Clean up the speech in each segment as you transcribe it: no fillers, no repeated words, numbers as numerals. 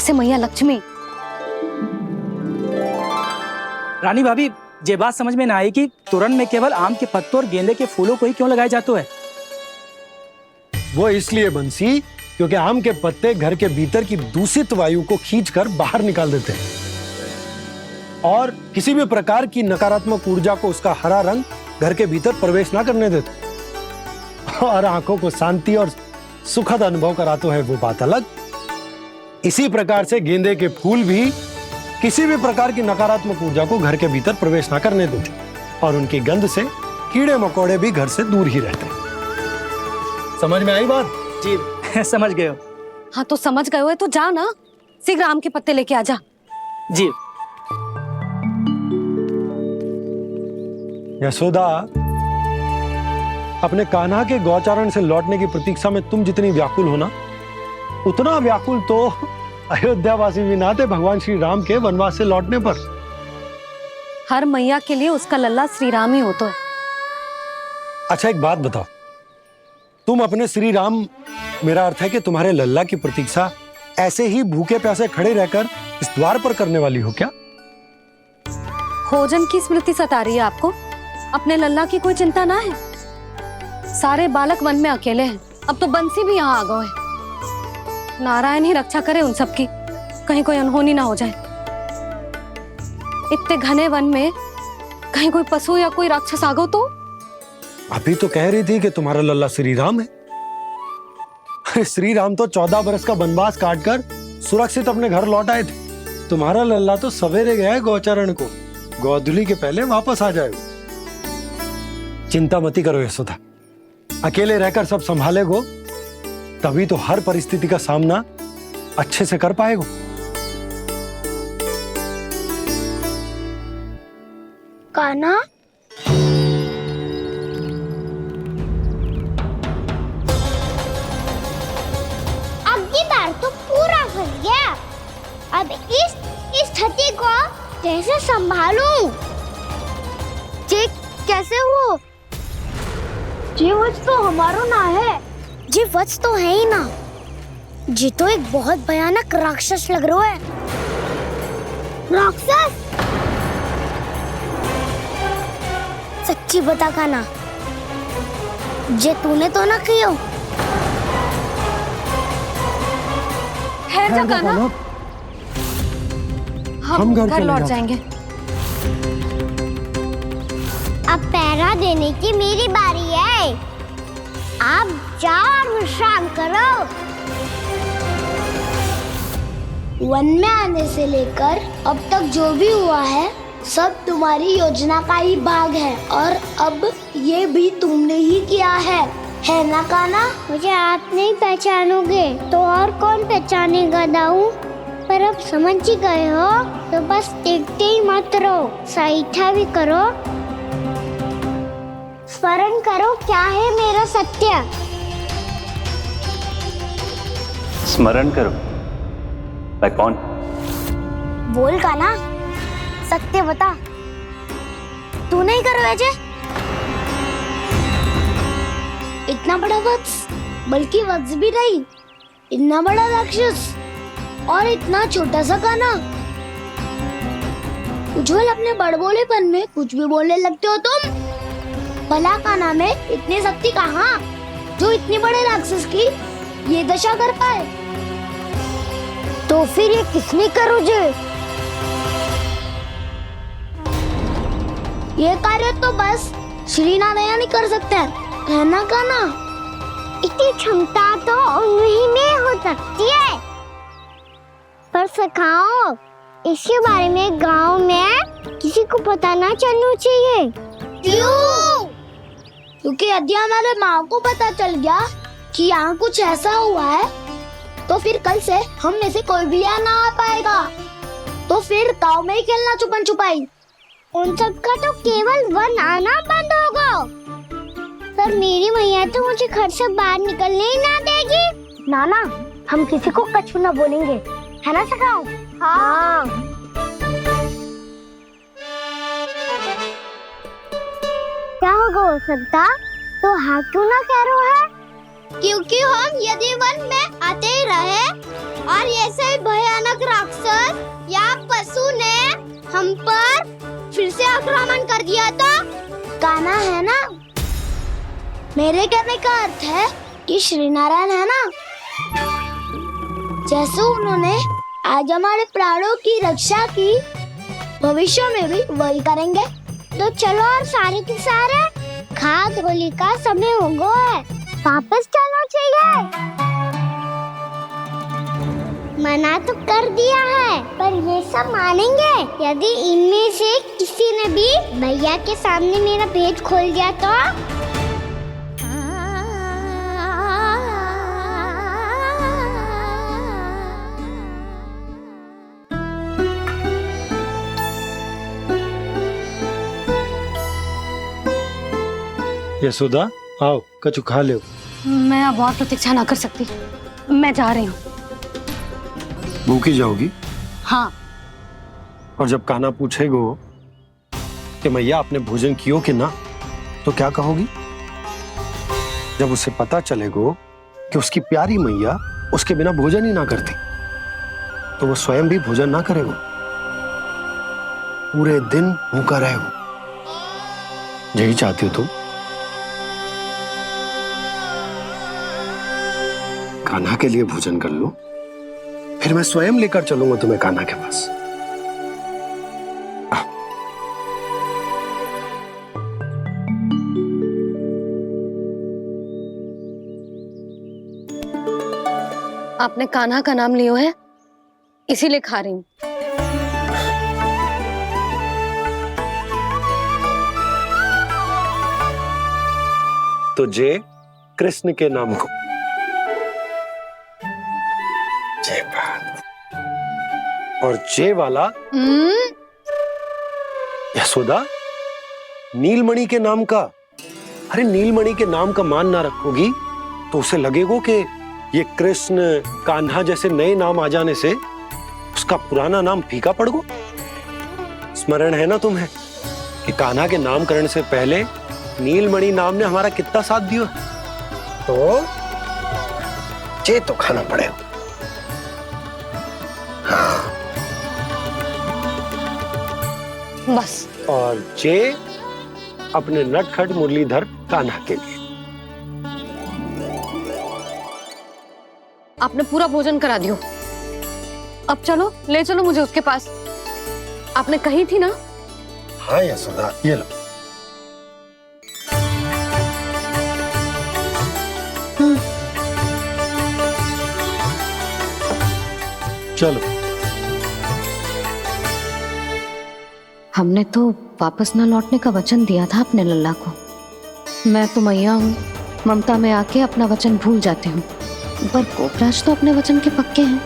कैसे मैया लक्ष्मी। रानी भाभी, ये बात समझ में ना आई कि तोरण में केवल आम के पत्तों और गेंदे के फूलों को ही क्यों लगाया जाता है? वो इसलिए बंसी, क्योंकि आम के पत्ते घर के भीतर की दूषित वायु को खींचकर बाहर निकाल देते हैं और किसी भी प्रकार की नकारात्मक ऊर्जा को उसका हरा रंग घर के भीतर प्रवेश ना करने देते और आंखों को शांति और सुखद अनुभव कराता है, वो बात अलग। इसी प्रकार से गेंदे के फूल भी किसी भी प्रकार की नकारात्मक ऊर्जा को घर के भीतर प्रवेश ना करने देते और उनकी गंध से कीड़े मकोड़े भी घर से दूर ही रहते हैं। समझ में आई बात? जी समझ गए हो। हाँ तो समझ गए हो तो जा ना, शीघ्र आम के पत्ते लेके आ जा। जी। यशोदा, अपने कान्हा के गौचारण से लौटने की प्रतीक्षा में तुम जितनी व्याकुल हो ना, उतना व्याकुल तो अयोध्यावासी भी ना थे भगवान श्री राम के वनवास से लौटने पर। हर मैया के लिए उसका लल्ला श्री राम ही होता है। अच्छा एक बात बताओ, तुम अपने श्री राम, मेरा अर्थ है कि तुम्हारे लल्ला की प्रतीक्षा ऐसे ही भूखे प्यासे खड़े रहकर इस द्वार पर करने वाली हो क्या? भोजन की स्मृति सता रही है आपको? अपने लल्ला की कोई चिंता ना है। सारे बालक वन में अकेले हैं, अब तो बंसी भी यहाँ आ गए हैं। नारायण ही रक्षा करे उन सबकी, कहीं कोई अनहोनी ना हो जाए। इतने घने वन में कहीं कोई पशु या कोई राक्षस आ गो तो? अभी तो कह रही थी कि तुम्हारा लल्ला श्री राम है। श्री राम तो 14 बरस का वनवास काटकर सुरक्षित अपने घर लौट आए थे। तुम्हारा लल्ला तो सवेरे गया है गौचरण को, गोधूली के पहले वापस आ जाएगा। चिंता मती करो यशोदा, अकेले रहकर सब संभालेगो तभी तो हर परिस्थिति का सामना अच्छे से कर पाएगो। कान्हा, अब की बार तो पूरा फंस गया। अब इस स्थिति को कैसे संभालूं? जी कैसे हो? जी वच तो हमारो ना है। जी वच तो है ही ना। जी तो एक बहुत भयानक राक्षस लग रहा है। राक्षस? सच्ची बता कान्हा, जे तूने तो ना कियो? है जा कान्हा, हम घर लौट जाएंगे। अब पहरा देने की मेरी बारी है। आप जाओ और विश्राम करो। वन में आने से लेकर अब तक जो भी हुआ है सब तुम्हारी योजना का ही भाग है और अब ये भी तुमने ही किया है ना कान्हा? मुझे आप नहीं पहचानोगे तो और कौन पहचानेगा दाऊ? पर अब समझ ही गए हो तो बस देखते ही मत रहो, सईठा भी करो। स्मरण करो क्या है मेरा सत्य। स्मरण करो? मैं कौन? बोल कान्हा, सत्य बता। तू नहीं करो अजय? इतना बड़ा वत्स, बल्कि वत्स भी नहीं, इतना बड़ा राक्षस और इतना छोटा सा कान्हा। उज्जवल अपने बड़बोलेपन में कुछ भी बोलने लगते हो तुम। भला कान्हा में इतनी शक्ति कहाँ जो इतने बड़े राक्षस की ये दशा कर पाए? तो फिर ये किसने करो जे? ये कार्य तो बस श्री नारायण ही कर सकते हैं, है ना कान्हा? इतनी क्षमता तो उन्हीं में हो सकती है, पर सखाओ इसके बारे में गांव में किसी को पता ना चलना चाहिए। क्यों? क्योंकि यदि हमारे माँ को पता चल गया कि यहाँ कुछ ऐसा हुआ है तो फिर कल से हम में से कोई भी यहाँ ना आ पाएगा। तो फिर गांव में ही खेलना छुपन छुपाई। उन सब का तो केवल वन आना बंद होगा। पर मेरी मैया तो मुझे घर से बाहर निकलने ही ना देगी। नाना, हम किसी को कछु ना बोलेंगे, है ना सखाओ? हाँ। क्या होगा हो सकता? तो हाँ क्यों ना कह रहा है? क्योंकि हम यदि वन में आते ही रहे और ऐसे भयानक राक्षस या पशु ने हम पर फिर से आक्रमण कर दिया तो कान्हा है ना, मेरे कहने का अर्थ है कि श्री नारायण है ना, जैसे उन्होंने आज हमारे प्राणों की रक्षा की, भविष्य में भी वही करेंगे। तो चलो और सारे के सारे खाद होली का समय हो गया है, वापस चलो चाहिए। मना तो कर दिया है, पर ये सब मानेंगे यदि इनमें से किसी ने भी भैया के सामने मेरा पेट खोल दिया तो? यशोदा आओ, कछु खा ले। मैं अब और प्रतीक्षा ना कर सकती, मैं जा रही हूँ। भूखी जाओगी? हाँ। और जब कान्हा पूछेगो कि मैया आपने भोजन कियो कि ना, तो क्या कहोगी? जब उसे पता चलेगो कि उसकी प्यारी मैया उसके बिना भोजन ही ना करती, तो वो स्वयं भी भोजन ना करेगो, पूरे दिन भूखा रहेगो। यही चाहती हो तुम? कान्हा के लिए भोजन कर लो, फिर मैं स्वयं लेकर चलूंगा तुम्हें कान्हा के पास। आपने कान्हा का नाम लियो है, इसीलिए खा रही हूँ। तो जय कृष्ण के नाम को। जय बात। और जय वाला यशोदा नीलमणि के नाम का। अरे नीलमणि के नाम का मान ना रखोगी तो उसे लगेगो कि ये कृष्ण कान्हा जैसे नए नाम आ जाने से उसका पुराना नाम फीका पड़ गो। स्मरण है ना तुम्हें कि कान्हा के नामकरण से पहले नीलमणि नाम ने हमारा कितना साथ दिया? तो जे तो खाना पड़ेगा। हाँ। बस। और जे अपने नटखट मुरलीधर कान्हा के लिए। आपने पूरा भोजन करा दियो, अब चलो, ले चलो मुझे उसके पास। आपने कही थी ना? हाँ यशोदा, ये लो। चलो। हमने तो वापस ना लौटने का वचन दिया था अपने लल्ला को। मैं तो मैया हूँ, ममता में आके अपना वचन भूल जाती हूँ, पर गोपराज तो अपने वचन के पक्के हैं।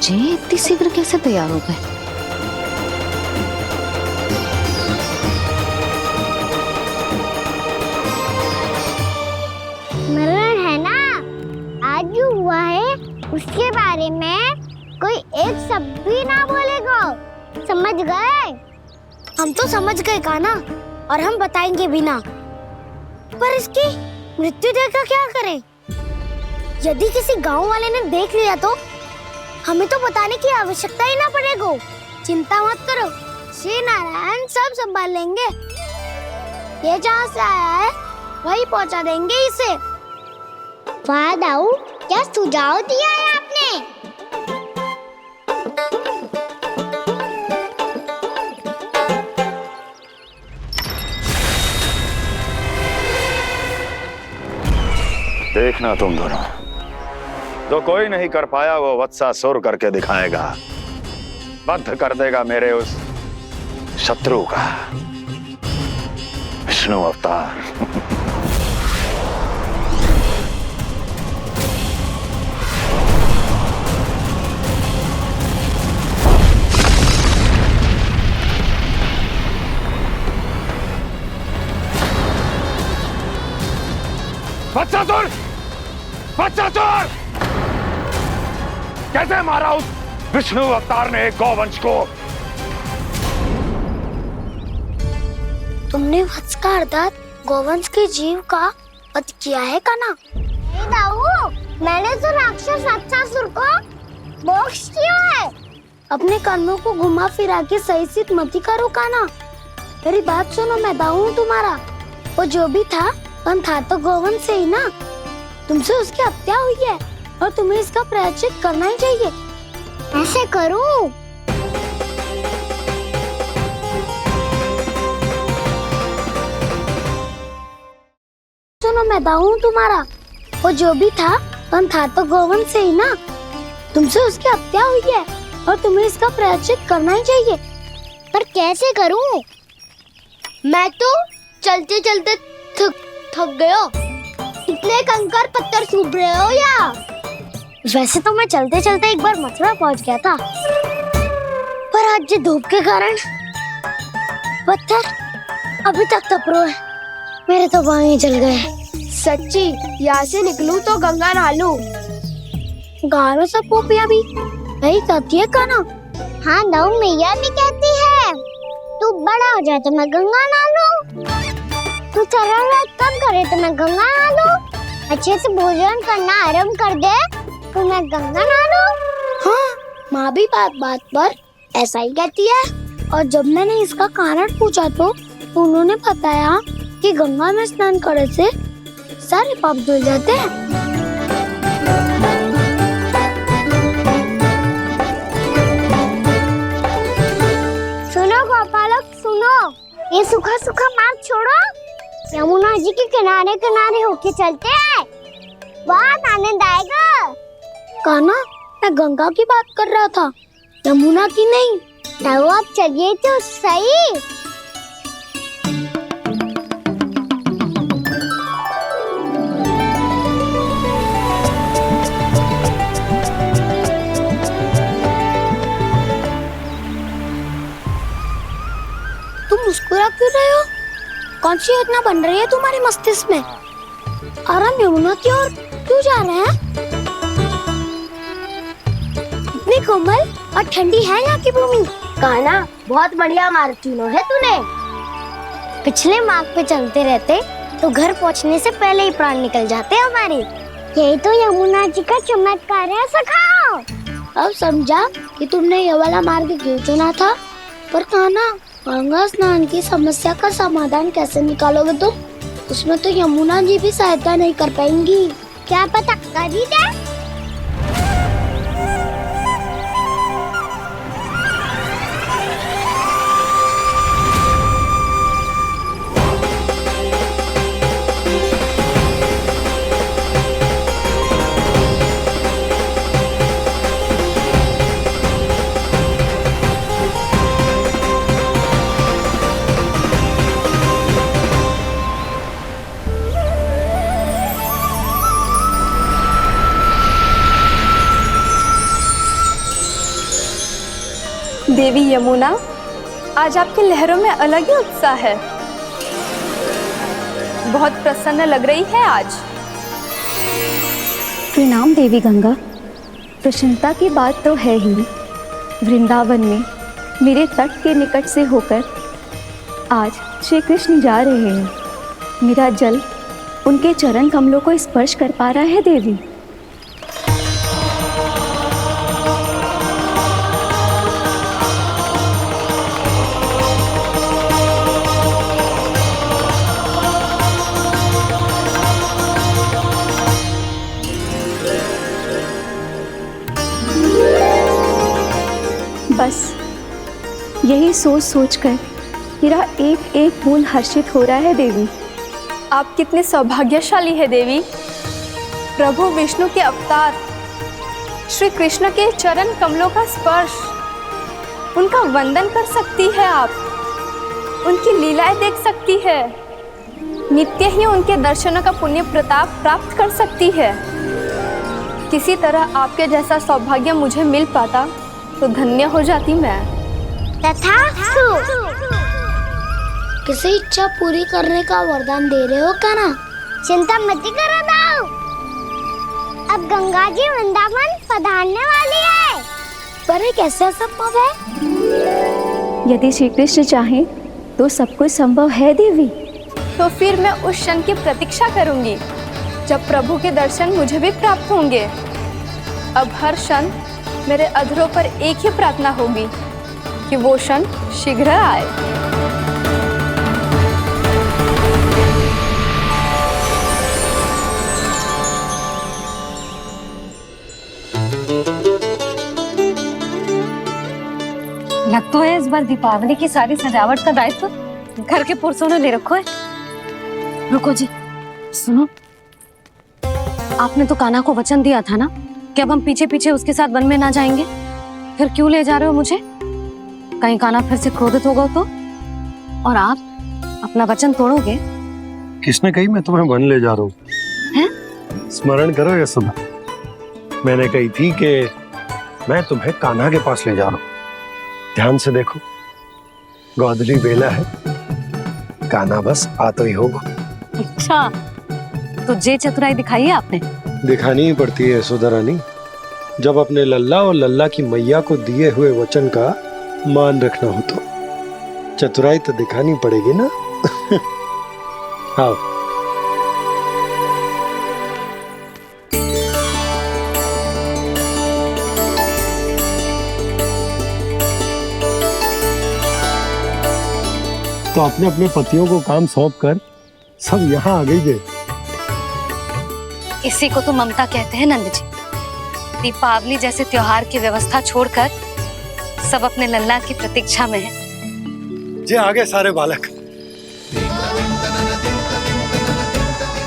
जे इतनी शीघ्र कैसे तैयार हो गए? मरण है ना, आज जो हुआ है उसके बारे में कोई एक शब्द भी ना बोलेगा, समझ गए? हम तो समझ गए कान्हा, और हम बताएंगे भी ना। पर इसकी मृत्यु देखकर क्या करें? यदि किसी गांव वाले ने देख लिया तो हमें तो बताने की आवश्यकता ही ना पड़ेगा। चिंता मत करो, श्री नारायण सब संभाल लेंगे। ये जहाँ से आया है वही पहुँचा देंगे इसे। वाह दाऊ, क्या सुझाव दिया है आपने? देखना तुम दोनों, जो कोई नहीं कर पाया वो वत्सासुर करके दिखाएगा, बद्ध कर देगा मेरे उस शत्रु का विष्णु अवतार। वत्सासुर! वत्सासुर! कैसे मारा उस विष्णु अवतार ने गौवंश को? तुमने वत्स का अर्थात गौवंश के जीव का वध किया है कान्हा? नहीं दाऊ, मैंने तो राक्षस वत्सासुर को मोक्ष क्यों है? अपने कर्मों को घुमा फिरा के सही सिद्ध मति करो काना। मेरी बात सुनो, मैं दाऊ हूँ तुम्हारा। वो जो भी था तो गोवंश से ही ना। तुमसे उसकी हत्या हुई है और तुम्हें इसका प्रायश्चित करना ही चाहिए। ऐसे करूं? सुनो, मैं दाऊ हूँ तुम्हारा। वो जो भी था तो गोवंश से ही ना। तुमसे उसकी हत्या हुई है और तुम्हें इसका प्रायश्चित करना ही चाहिए। पर कैसे करूं? मैं तो चलते चलते थक गया। इतने कंकर पत्थर सूख रहे हो या? वैसे तो मैं चलते चलते एक बार मथुरा पहुंच गया था, पर आज धूप के कारण पत्थर अभी तक तप रहे हैं। मेरे तो पाँव ही जल गए। सच्ची, यहाँ से निकलूं तो गंगा नहा लूं। गालो सब पोपिया भी यही कहती है काना। हाँ, दाऊ मैया भी कहती है तू बड़ा हो जाए तो मैं गंगा नहा लूं, तू चरण व्रत कम करे तो मैं गंगा नहा लूं, अच्छे से भोजन करना आरंभ कर दे तो मैं गंगा नहा लूं। हाँ, माँ भी बात बात पर ऐसा ही कहती है। और जब मैंने इसका कारण पूछा तो उन्होंने बताया कि गंगा में स्नान करने से सारे पाप धुल जाते हैं। सुनो गोपालक, सुनो, ये सूखा सूखा मार्ग छोड़ो, यमुना जी के किनारे किनारे होके चलते हैं, बहुत आनंद आएगा। काना, मैं गंगा की बात कर रहा था, यमुना की नहीं। तो आप चलिए तो सही। तुम मुस्कुरा क्यों रहे हो? कौन सी योजना बन रही है तुम्हारे मस्तिष्क में? और हम यमुना की ओर क्यों जा रहे हैं? इतनी कोमल और ठंडी है यहाँ की भूमि। काना, बहुत बढ़िया मार्ग चुना है तूने। पिछले मार्ग पे चलते रहते तो घर पहुँचने से पहले ही प्राण निकल जाते हमारे। यही तो यमुना जी का चमत्कार है सखा। अब समझा कि तुमने ये वाला मार्ग क्यों चुना था। पर काना, गंगा स्नान की समस्या का समाधान कैसे निकालोगे तुम? उसमें तो यमुना जी भी सहायता नहीं कर पाएंगी। क्या पता कर ही दे। देवी यमुना, आज आपकी लहरों में अलग ही उत्साह है। बहुत प्रसन्न लग रही है आज। प्रणाम देवी गंगा। प्रसन्नता की बात तो है ही। वृंदावन में मेरे तट के निकट से होकर आज श्री कृष्ण जा रहे हैं। मेरा जल उनके चरण कमलों को स्पर्श कर पा रहा है देवी। बस यही सोच सोचकर मेरा एक एक बूंद हर्षित हो रहा है देवी। आप कितने सौभाग्यशाली है देवी। प्रभु विष्णु के अवतार श्री कृष्ण के चरण कमलों का स्पर्श, उनका वंदन कर सकती है आप, उनकी लीलाएं देख सकती है, नित्य ही उनके दर्शनों का पुण्य प्रताप प्राप्त कर सकती है। किसी तरह आपके जैसा सौभाग्य मुझे मिल पाता तो धन्य हो जाती मैं। तथास्तु। किसी इच्छा पूरी करने का वरदान दे रहे हो क्या ना? चिंता मत करो दाऊ। अब गंगा जी वृंदावन पधारने वाली है। पर ये कैसे संभव है? यदि श्री कृष्ण चाहे तो सब कुछ संभव है देवी। तो फिर मैं उस क्षण की प्रतीक्षा करूंगी जब प्रभु के दर्शन मुझे भी प्राप्त होंगे। अब हर क्षण मेरे अधरों पर एक ही प्रार्थना होगी कि वो क्षण शीघ्र आए। लग तो है इस बार दीपावली की सारी सजावट का दायित्व घर के पुरुषों ने ले रखो है। रुको जी, सुनो, आपने तो कान्हा को वचन दिया था ना कि अब हम पीछे पीछे उसके साथ वन में ना जाएंगे, फिर क्यों ले जा रहे हो मुझे? कहीं कान्हा फिर से क्रोधित होगा तो? और आप अपना वचन तोड़ोगे? किसने कही मैं तुम्हें वन ले जा रहा हूँ? हैं? स्मरण करो ये सुबह, मैंने कही थी कि मैं तुम्हें कान्हा के पास ले जा रहा हूँ। ध्यान से देखो, गोधली बेला है, कान्हा बस आ तो ही होगा। अच्छा, तो जे चतुराई दिखाई है आपने? दिखानी ही पड़ती है यशोदा रानी, जब अपने लल्ला और लल्ला की मैया को दिए हुए वचन का मान रखना हो तो चतुराई तो दिखानी पड़ेगी ना। हाँ, तो अपने अपने पतियों को काम सौंप कर सब यहाँ आ गई थे। इसी को तो ममता कहते हैं नंद जी। दीपावली जैसे त्योहार की व्यवस्था छोड़कर सब अपने लल्ला की प्रतीक्षा में हैं। जे आगे सारे बालक।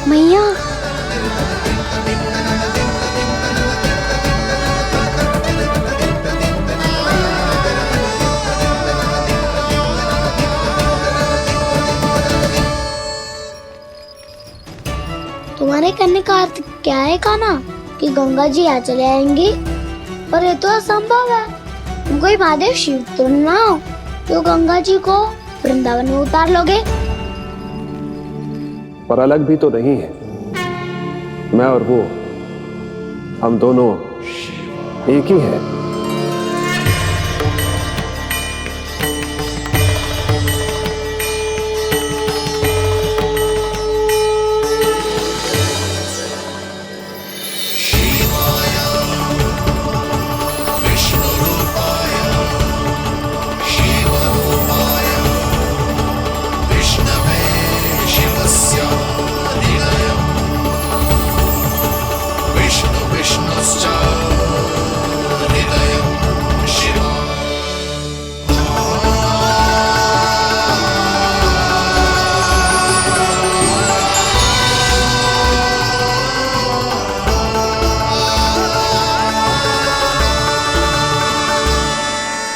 मैया, तुम्हारे कहने का अर्थ क्या है कान्हा? कि गंगा जी यहाँ चले आएंगी? पर ये तो असंभव है। तुम कोई महादेव शिव तो ना हो जो गंगा जी को वृंदावन में उतार लोगे? पर अलग भी तो नहीं है। मैं और वो, हम दोनों एक ही हैं।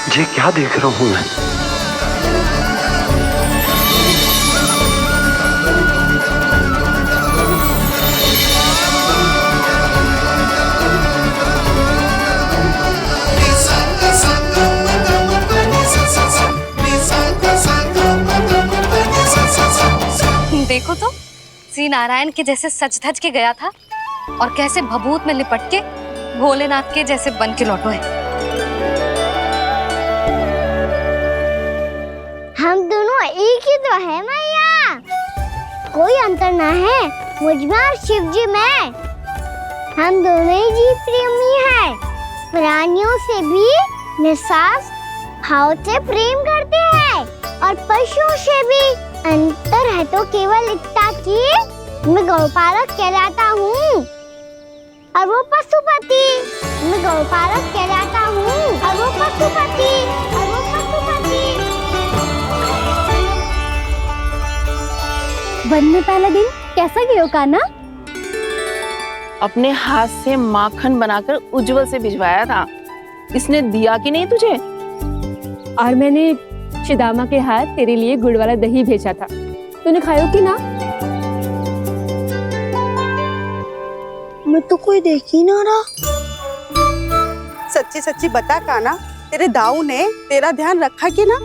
ये क्या देख रहा हूँ मैं? देखो तो, श्री नारायण के जैसे सज धज के गया था और कैसे भभूत में लिपट के भोलेनाथ के जैसे बन के लौटो है। हम दोनों एक ही तो है मैया, कोई अंतर ना है मुझ में और शिव जी में। हम दोनों ही जीव प्रेमी हैं, प्राणियों से भी निस्सास भाव से प्रेम करते हैं और पशुओं से भी। अंतर है तो केवल इतना कि मैं गौपालक कहलाता हूँ और वो पशुपति। मैं गौपालक कहलाता हूँ और वो पशुपति। वन में पहला दिन कैसा गया कान्हा? अपने हाथ से माखन बनाकर उज्जवल से भिजवाया था। इसने दिया कि नहीं तुझे? और मैंने शिदामा के हाथ तेरे लिए गुड़ वाला दही भेजा था, तूने खायो कि ना? मैं तो कोई देख ही ना रहा। सच्ची सच्ची बता कान्हा, तेरे दाऊ ने तेरा ध्यान रखा कि ना?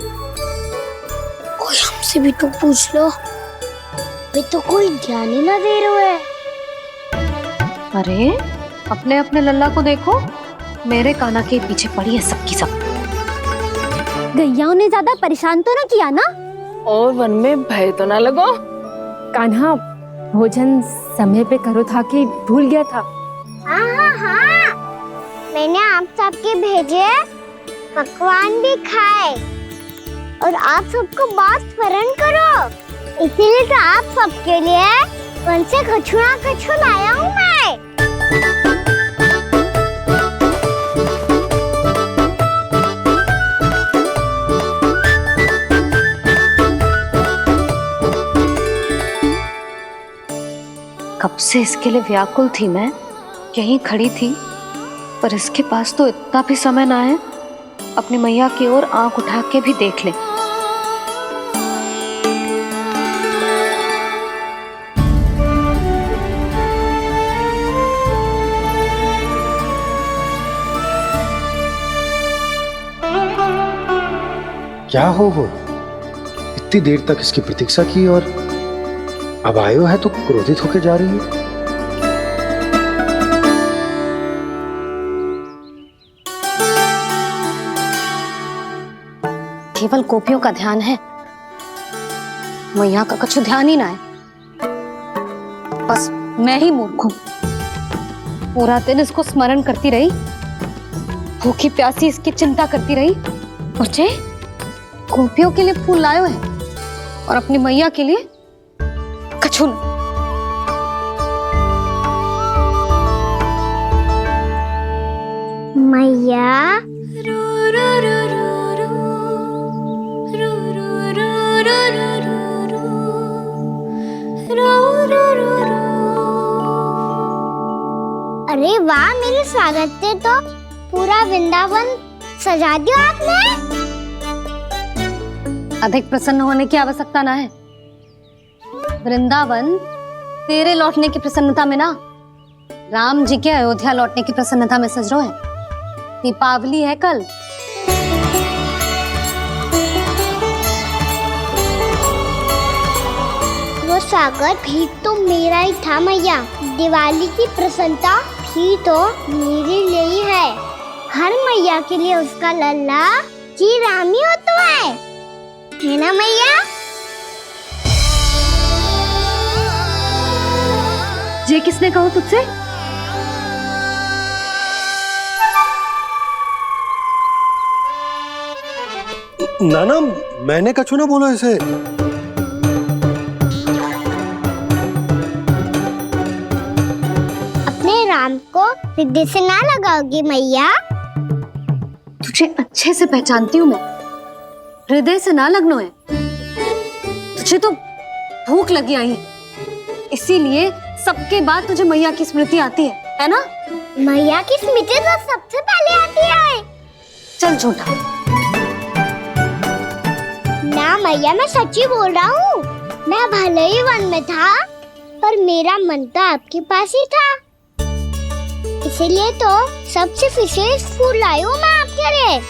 कोई हमसे भी तो पूछ लो, वे तो कोई ध्यान ही ना दे रहे है। अरे अपने अपने लल्ला को देखो, मेरे कान्हा के पीछे पड़ी है सबकी सब। गैयाओं ने ज्यादा परेशान तो ना किया ना? और वन में भय तो ना लगो? कान्हा भोजन समय पे करो था कि भूल गया था? हाँ, मैंने आप सबके भेजे पकवान भी खाए और आप सबको बहुत स्मरण करो, इसीलिए तो आप सबके लिए कौन से कछु लाया हूँ मैं। कब से इसके लिए व्याकुल थी मैं, यहीं खड़ी थी, पर इसके पास तो इतना भी समय ना है अपनी मैया की ओर आंख उठा के भी देख ले। क्या हो वो? इतनी देर तक इसकी प्रतीक्षा की और अब आयो है तो क्रोधित होकर जा रही है। केवल गोपियों का ध्यान है, मैया का कुछ ध्यान ही ना है। बस मैं ही मूर्ख हूं, पूरा दिन इसको स्मरण करती रही, भूखी प्यासी इसकी चिंता करती रही, और जे गोपियों के लिए फूल लायो है और अपनी मैया के लिए कछु न। मैया अरे वाह, मेरे स्वागत से तो पूरा वृंदावन सजा दिया आपने। अधिक प्रसन्न होने की आवश्यकता ना है, वृंदावन तेरे लौटने की प्रसन्नता में ना, राम जी के अयोध्या लौटने की प्रसन्नता में सज रहा है। दीपावली है कल। वो स्वागत भी तो मेरा ही था मैया, दिवाली की प्रसन्नता भी तो मेरे लिए ही है। हर मैया के लिए उसका लल्ला जी राम ही होता है ना मैया? ये किसने कहा तुझसे? नाना, मैंने कछु ना बोला इसे। अपने राम को हृदय से ना लगाओगी मैया? तुझे अच्छे से पहचानती हूँ मैं, हृदय से ना लगनो है। तुझे तो भूख लगी आई, इसीलिए सबके बाद तुझे मैया की स्मृति आती है ना? मैया की स्मृति तो सबसे पहले आती है। चल झूठा ना मैया, मैं सच्ची बोल रहा हूँ। मैं भले ही वन में था, पर मेरा मन तो आपके पास ही था, इसीलिए तो सबसे विशेष फूल लाई हूँ मैं आपके लिए।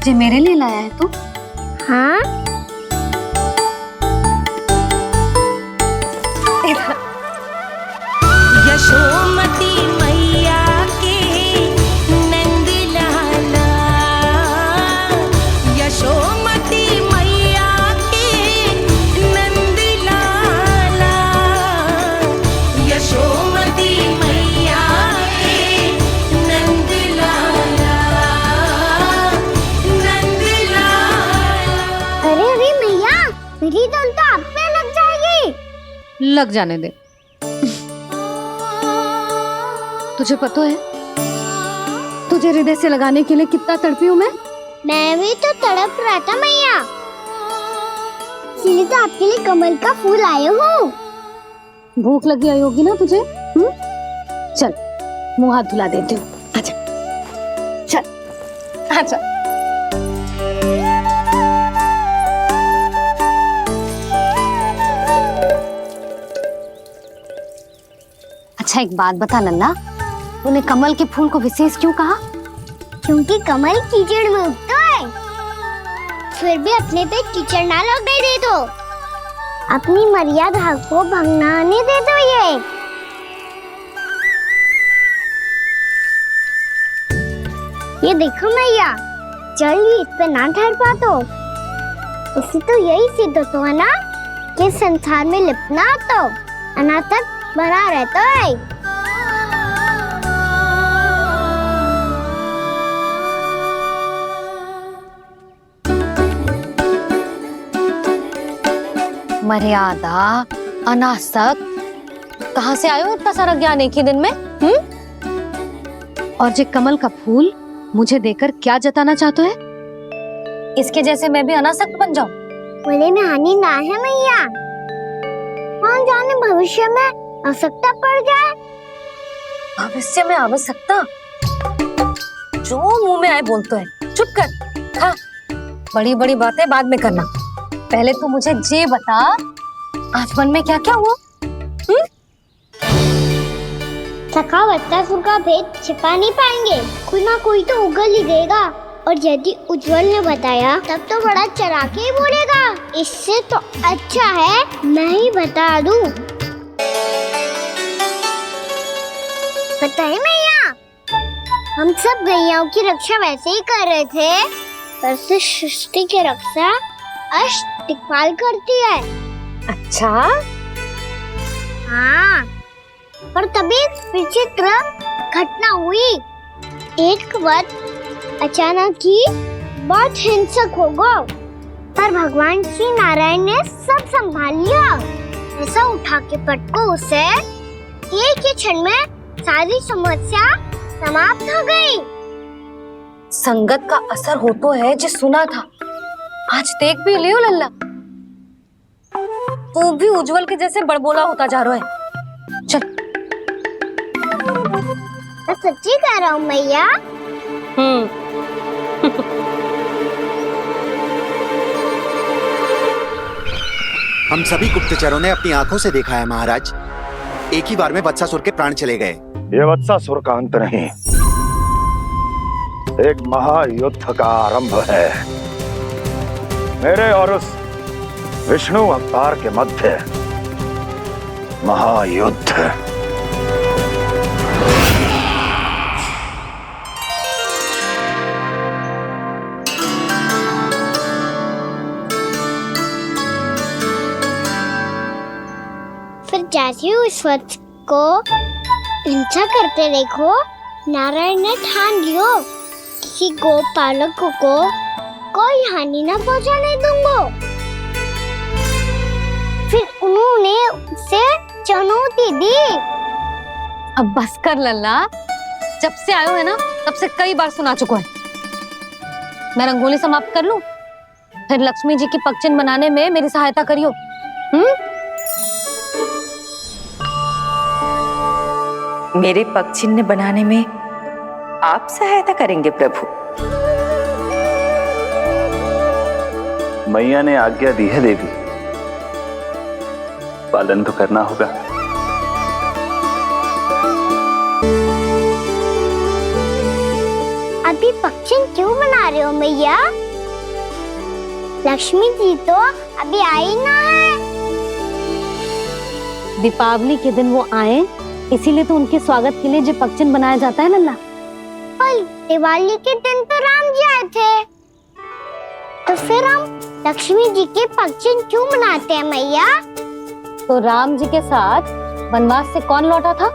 जे मेरे लिए लाया है तू? हाँ, यशोमती मैया के नंद लाला, यशोमती मैया के नंद लाला, यशोमती मैया के नंद लाला, नंद लाला। अरे अरे मैया, मेरी धुन तो आप पे लग जाएगी। लग जाने दे। तुझे पता है तुझे हृदय से लगाने के लिए कितना तड़पी हूँ मैं भी तो तड़प रहा था मैया, इसीलिए तो आपके लिए कमल का फूल आए हूँ। भूख लगी आई होगी ना तुझे? चल मुंह हाथ धुला देती हूँ, आजा चल आजा। अच्छा एक बात बता लल्ला, तूने कमल के फूल को विशेष क्यों कहा? क्योंकि कमल कीचड़ में उगता है, फिर भी अपने पे कीचड़ ना लगने दे दो, अपनी मर्यादा को भंग ना आने दे दो। ये ये देखो मैया, चलिए इस पे ना ठहर पा तो उसे तो यही सिद्ध होता है ना कि संसार में लिपना तो अनाथक बना रहता है। मर्यादा, अनासक, कहाँ से आयो इतना सारा ज्ञान एक ही दिन में? और जे कमल का फूल मुझे देकर क्या जताना चाहते है? इसके जैसे मैं भी अनासक्त बन जाऊं? बोले में हानि ना है मैया, कौन जाने भविष्य में आवश्यकता पड़ जाए। भविष्य में आवश्यकता? जो मुंह में आए बोलते हैं, चुप कर। खा, बड़ी बड़ी बातें बाद में करना, पहले तू मुझे ये बता आज मन में क्या क्या हुआ? सखा बत्तासुर का भेद छिपा नहीं पाएंगे, कोई ना कोई तो उगल ही देगा। और यदि उज्जवल ने बताया तब तो बड़ा चढ़ा के ही बोलेगा। इससे तो अच्छा है मैं ही बता दूं। बताइए मैया, हम सब गैयाओं की रक्षा वैसे ही कर रहे थे, पर से सृष्टि की रक्षा अष्टदिक्पाल करती है। अच्छा? हाँ, पर तभी विचित्र घटना हुई। एक वक्त अचानक ही बहुत हिंसक हो गया, पर भगवान श्री नारायण ने सब संभाल लिया। ऐसा उठा के पटको उसे, एक ही क्षण में सारी समस्या समाप्त हो गई। संगत का असर हो तो है जो सुना था, आज देख भी लियो लल्ला, तू भी उज्जवल के जैसे बड़बोला होता जा रहा है। चल। मैं सच्ची कह रहा हूँ मैया। हम सभी गुप्तचरों ने अपनी आंखों से देखा है महाराज, एक ही बार में वत्सासुर के प्राण चले गए। ये वत्सासुर का अंत नहीं, एक महायुद्ध का आरंभ है। मेरे और उस विष्णु अवतार के मध्य महायुद्ध। फिर जैसे ही उस वक्त को हिंसा करते देखो, नारायण ने ठान लियो किसी गोपालक को कोई हानि न पहुंचाने दूंगा। फिर उन्होंने उसे चुनौती दी। अब बस कर लल्ला, जब से आयो है ना तब से कई बार सुना चुका है। मैं रंगोली समाप्त कर लूं, फिर लक्ष्मी जी की पगचिन बनाने में मेरी सहायता करियो। मेरे पगचिन्ह बनाने में आप सहायता करेंगे प्रभु? मैया ने आज्ञा दी है देवी, पालन तो करना होगा। अभी पगचिन क्यों बना रहे हो मैया? लक्ष्मी जी तो अभी आई ना है। दीपावली के दिन वो आए, इसीलिए तो उनके स्वागत के लिए जो पगचिन बनाया जाता है लल्ला। पर दिवाली के दिन तो राम जी आए थे, तो फिर हम लक्ष्मी जी के पगचिन क्यों बनाते हैं मैया? तो राम जी के साथ वनवास से कौन लौटा था?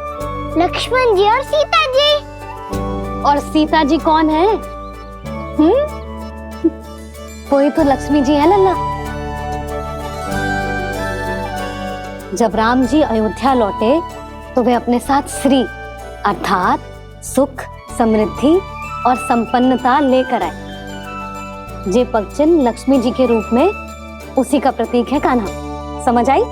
लक्ष्मण जी और सीता जी। और सीता जी कौन है? वही तो लक्ष्मी जी है लल्ला। जब राम जी अयोध्या लौटे तो वे अपने साथ श्री अर्थात सुख, समृद्धि और संपन्नता लेकर आए। जे पगचिन लक्ष्मी जी के रूप में उसी का प्रतीक है कान्हा। समझ आई?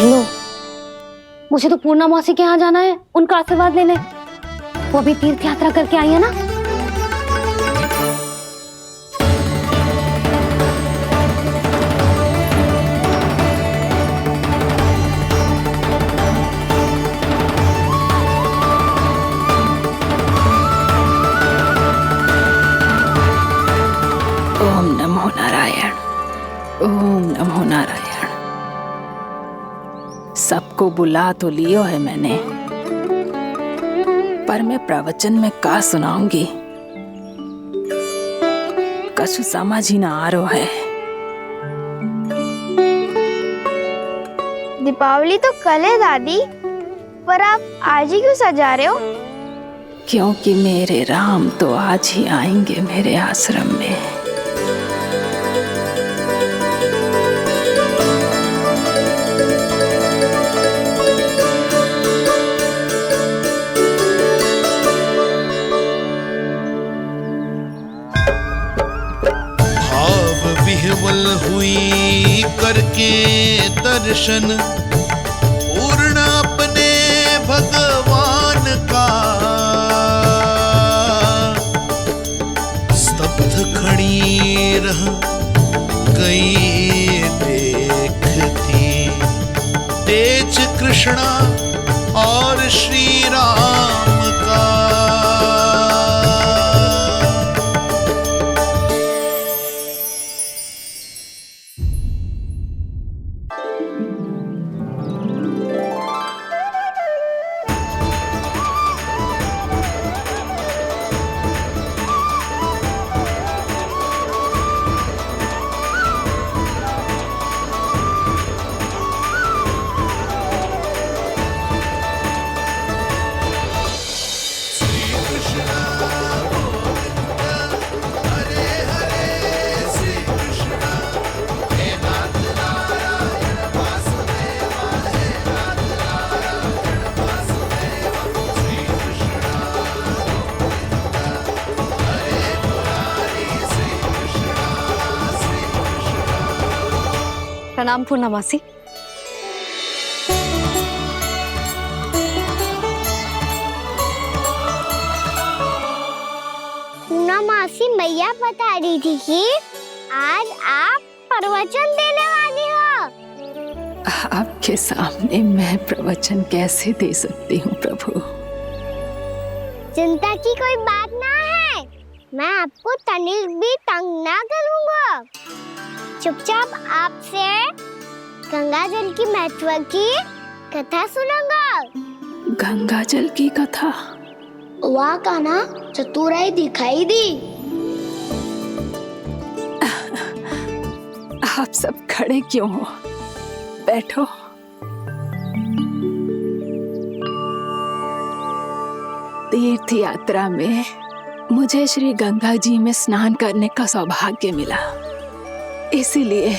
लो, मुझे तो पूर्णा मौसी के यहाँ जाना है, उनका आशीर्वाद लेने। वो भी तीर्थ यात्रा करके आई है ना। ओम नमो नारायण, ओम नमो नारायण। सबको बुला तो लियो है मैंने, पर मैं प्रवचन में का सुनाऊंगी, कछु समझ ही ना आ रहा है। दीपावली तो कल है दादी, पर आप आज ही क्यों सजा रहे हो? क्योंकि मेरे राम तो आज ही आएंगे मेरे आश्रम में। विह्वल हुई करके दर्शन, पूर्ण अपने भगवान का, स्तब्ध खड़ी रह गई देखती तेज कृष्णा और श्री राम का। प्रणाम पूर्णा मासी। पूर्णा मासी मैया बता रही थी कि आज आप प्रवचन देने वाली हो। आपके सामने मैं प्रवचन कैसे दे सकती हूँ प्रभु? चिंता की कोई बात ना है, मैं आपको तनिक भी तंग ना करूँगा। चुपचाप आपसे गंगा जल की महत्व की कथा सुनूंगा। गंगा जल की कथा? वहाँ का ना चतुराई दिखाई दी। आप सब खड़े क्यों हो? बैठो। तीर्थ यात्रा में मुझे श्री गंगा जी में स्नान करने का सौभाग्य मिला, इसीलिए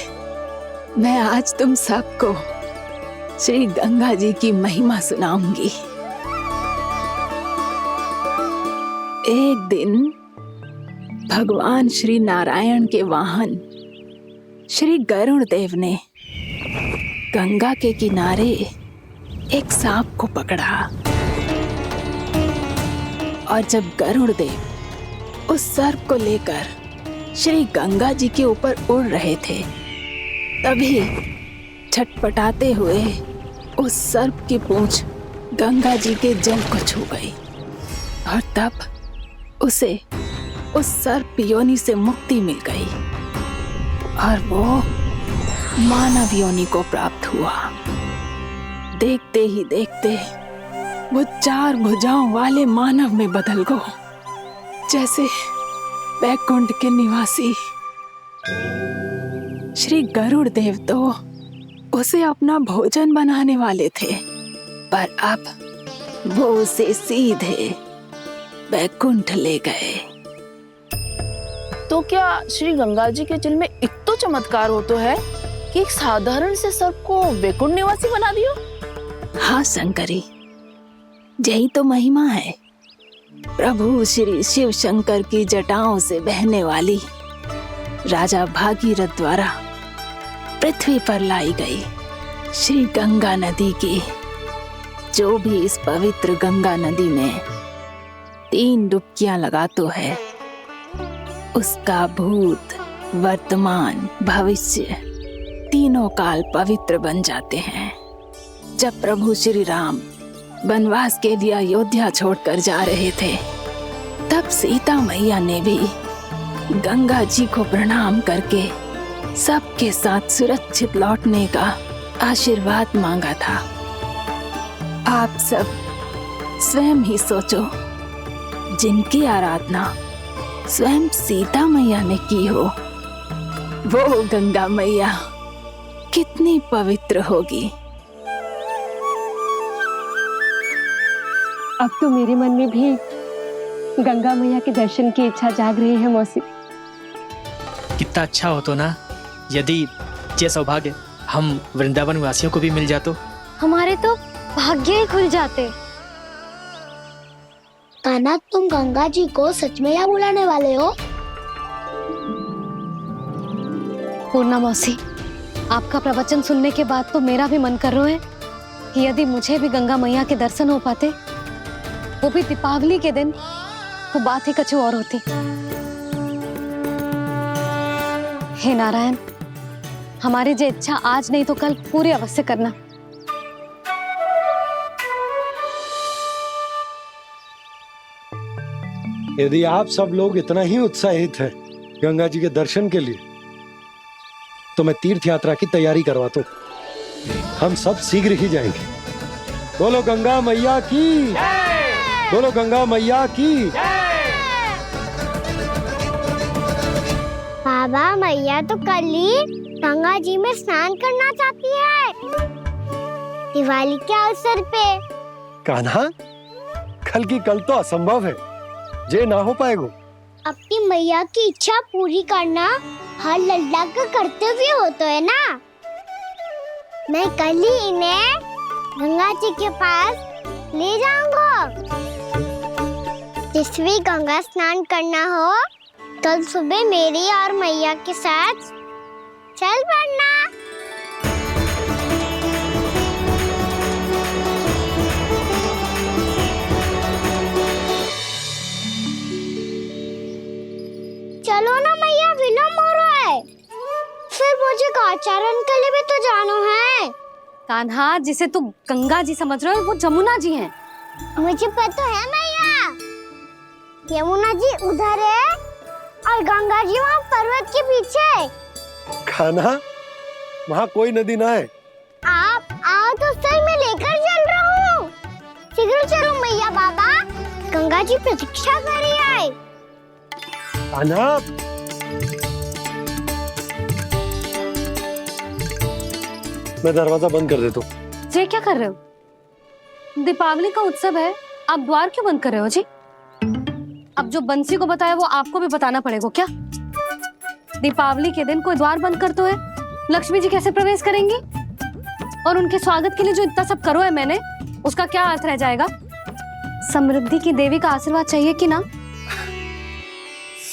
मैं आज तुम सबको श्री गंगा जी की महिमा सुनाऊंगी। एक दिन भगवान श्री नारायण के वाहन श्री गरुड़ देव ने गंगा के किनारे एक सांप को पकड़ा, और जब गरुड़ देव उस सर्प को लेकर श्री गंगा जी के ऊपर उड़ रहे थे, तभी छटपटाते हुए उस सर्प की पूंछ गंगा जी के जल को छू गई, और तब उसे उस सर्प योनि से मुक्ति मिल गई और वो मानव योनि को प्राप्त हुआ। देखते ही देखते वो 4 भुजाओं वाले मानव में बदल गो, जैसे वैकुंठ के निवासी। श्री गरुड़ देव तो उसे अपना भोजन बनाने वाले थे, पर अब वो उसे सीधे वैकुंठ ले गए। तो क्या श्री गंगा जी के जल में इतना चमत्कार हो तो है कि एक साधारण से सर्प को वैकुंठ निवासी बना दियो? हाँ शंकरी, यही तो महिमा है। प्रभु श्री शिव शंकर की जटाओं से बहने वाली राजा भागीरथ द्वारा पृथ्वी पर लाई गई श्री गंगा नदी की, जो भी इस पवित्र गंगा नदी में 3 डुबकियां लगातो है, उसका भूत, वर्तमान, भविष्य तीनों काल पवित्र बन जाते हैं। जब प्रभु श्री राम वनवास के लिए अयोध्या छोड़कर जा रहे थे, तब सीता मैया ने भी गंगा जी को प्रणाम करके सबके साथ सुरक्षित लौटने का आशीर्वाद मांगा था। आप सब स्वयं ही सोचो, जिनकी आराधना स्वयं सीता मैया ने की हो, वो गंगा मैया कितनी पवित्र होगी। अब तो मेरे मन में भी गंगा मैया के दर्शन की इच्छा जाग रही है मौसी। कितना अच्छा हो तो ना यदि ये सौभाग्य हम वृंदावन वासियों को भी मिल जातो। हमारे तो भाग्य ही खुल जाते। कान्हा, तुम गंगा जी को सच में यहाँ बुलाने वाले हो? पूर्णा मौसी, आपका प्रवचन सुनने के बाद तो मेरा भी मन कर रहा है कि यदि मुझे भी गंगा मैया के दर्शन हो पाते, वो भी दीपावली के दिन, तो बात ही कुछ और होती। हे नारायण, हमारी जो इच्छा आज नहीं तो कल पूरी अवश्य करना। यदि आप सब लोग इतना ही उत्साहित हैं गंगा जी के दर्शन के लिए, तो मैं तीर्थ यात्रा की तैयारी करवाता हूँ। हम सब शीघ्र ही जाएंगे। बोलो गंगा मैया की, बोलो गंगा मैया की। बाबा, मैया तो कल ही गंगा जी में स्नान करना चाहती है, दिवाली के अवसर पे। कान्हा, कल की कल तो असंभव है, जे ना हो पाएगा। अपनी मैया की इच्छा पूरी करना हर लल्ला का कर्तव्य होता है ना। मैं कल ही इन्हें गंगा जी के पास ले जाऊंगा। जिस भी गंगा स्नान करना हो, कल सुबह मेरी और मैया के साथ चल पड़ना। चलो ना मैया, विलम्ब हो रहा है। फिर मुझे गौचारण के लिए भी तो जाना है। कान्हा, जिसे तू गंगा जी समझ रहे हो, वो जमुना जी हैं। मुझे पता है मैया, यमुना जी उधर है और गंगा जी वहाँ पर्वत के पीछे। कान्हा, वहाँ कोई नदी ना है। आप आओ तो सही, मैं लेकर चल रहा हूँ। शीघ्र चलो मैया। बाबा, गंगा जी प्रतीक्षा कर रही है। कान्हा, मैं दरवाजा बंद कर देता हूँ। जी क्या कर रहे हो? दीपावली का उत्सव है, आप द्वार क्यों बंद कर रहे हो जी? अब जो बंसी को बताया वो आपको भी बताना पड़ेगा क्या? दीपावली के दिन कोई द्वार बंद कर तो है, लक्ष्मी जी कैसे प्रवेश करेंगी? और उनके स्वागत के लिए जो इतना सब करो है मैंने, उसका क्या अर्थ रह जाएगा? समृद्धि की देवी का आशीर्वाद चाहिए कि ना?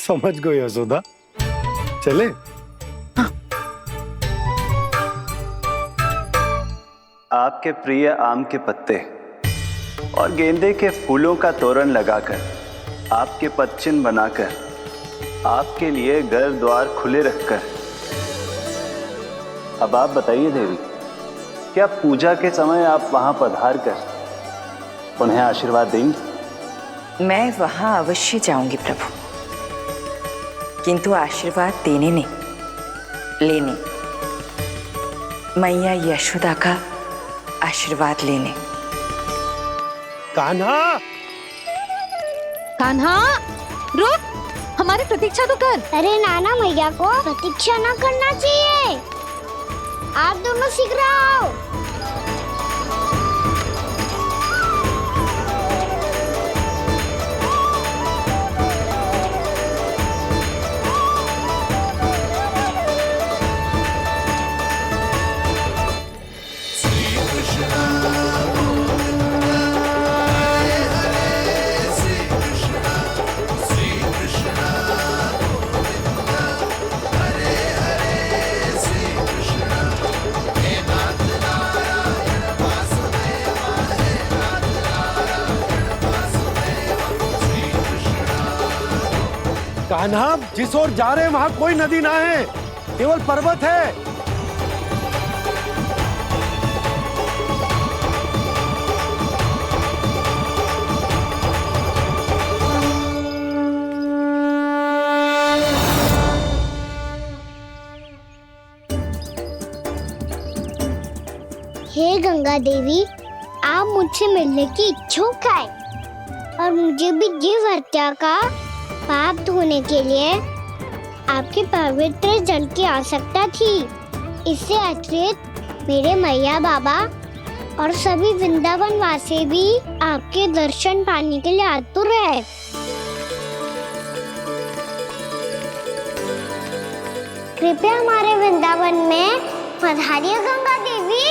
समझ गई यशोदा, चले। आपके प्रिय आम के पत्ते और गेंदे के फूलों का तोरण लगाकर, आपके पदचिन्ह बनाकर, आपके लिए घर द्वार खुले रखकर, अब आप बताइए देवी, क्या पूजा के समय आप वहां पधार कर उन्हें आशीर्वाद देंगी? मैं वहां अवश्य जाऊंगी प्रभु, किंतु आशीर्वाद देने नहीं, लेने, मैया यशोदा का आशीर्वाद लेने। कान्हा, कान्हा, रुक, हमारी प्रतीक्षा तो कर। अरे नाना, मैया को प्रतीक्षा न करना चाहिए। आप दोनों शीघ्र आओ। कान्हा, जिस ओर जा रहे हैं वहां कोई नदी ना है, केवल पर्वत है। गंगा देवी, आप मुझसे मिलने की इच्छुक है और मुझे भी जीव हत्या का पाप धोने के लिए आपके पवित्र जल की आवश्यकता थी। इससे अतिरिक्त मेरे मैया बाबा और सभी वृंदावन वासी भी आपके दर्शन पाने के लिए आतुर है। कृपया हमारे वृंदावन में पधारिए गंगा देवी।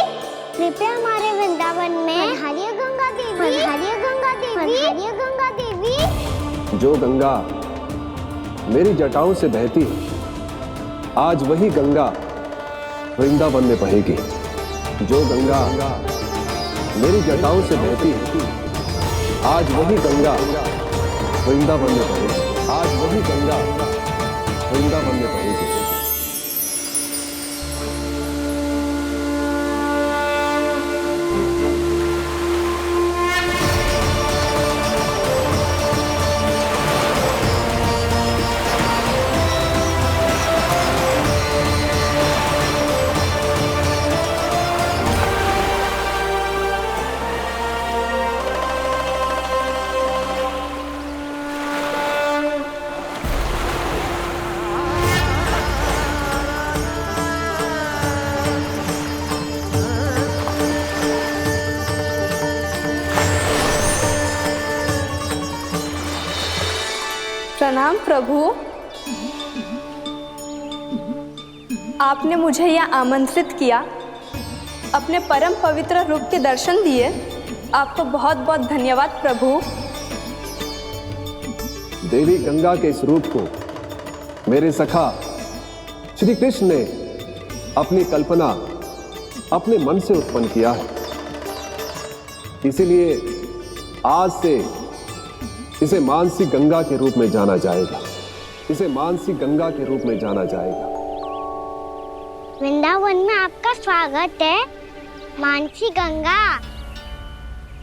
कृपया हमारे वृंदावन में पधारिए गंगा देवी। पधारिए गंगा देवी। पधारिए गंगा देवी। जो गंगा मेरी जटाओं से बहती है, आज वही गंगा वृंदावन में बहेगी। जो गंगा मेरी जटाओं से बहती है, आज वही गंगा वृंदावन में बहेगी। आज वही गंगा वृंदावन में बहेगी। प्रणाम प्रभु। आपने मुझे यह आमंत्रित किया, अपने परम पवित्र रूप के दर्शन दिए। आपको बहुत बहुत धन्यवाद प्रभु। देवी गंगा के इस रूप को मेरे सखा श्री कृष्ण ने अपनी कल्पना अपने मन से उत्पन्न किया है। इसीलिए आज से इसे मानसी गंगा के रूप में जाना जाएगा। इसे मानसी गंगा के रूप में जाना जाएगा। वृंदावन में आपका स्वागत है मानसी गंगा।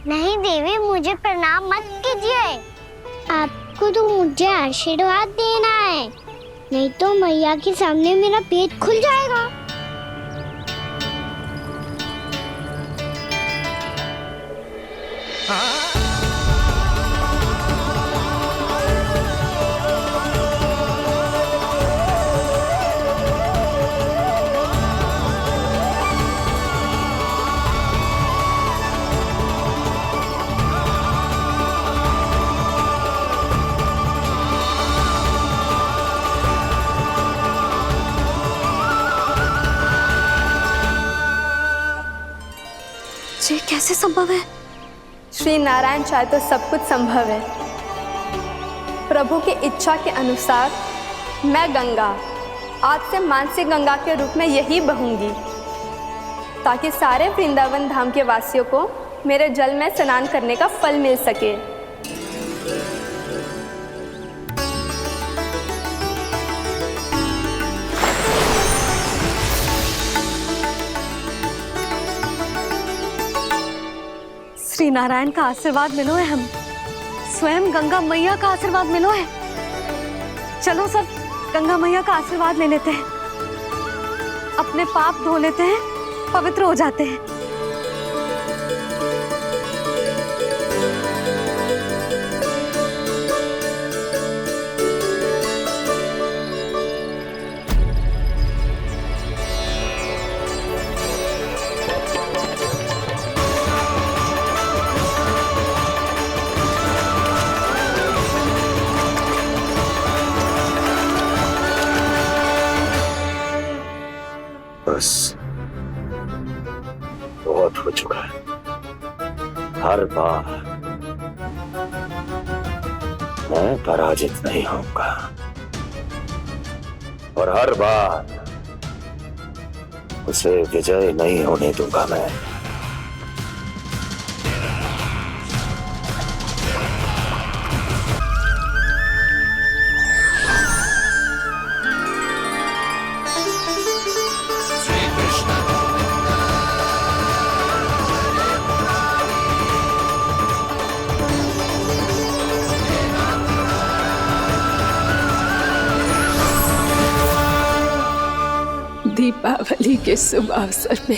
नहीं देवी, मुझे प्रणाम मत कीजिए। आपको तो मुझे आशीर्वाद देना है, नहीं तो मैया के सामने मेरा पेट खुल जाएगा। ये कैसे संभव है? श्री नारायण चाहे तो सब कुछ संभव है। प्रभु की इच्छा के अनुसार मैं गंगा आज से मानसी गंगा के रूप में यही बहूंगी, ताकि सारे वृंदावन धाम के वासियों को मेरे जल में स्नान करने का फल मिल सके। श्री नारायण का आशीर्वाद मिलो है, हम स्वयं गंगा मैया का आशीर्वाद मिलो है। चलो सब गंगा मैया का आशीर्वाद ले लेते हैं, अपने पाप धो लेते हैं, पवित्र हो जाते हैं। बस बहुत हो चुका है। हर बार मैं पराजित नहीं होऊंगा और हर बार उसे विजय नहीं होने दूंगा मैं। दीपावली के शुभ अवसर पे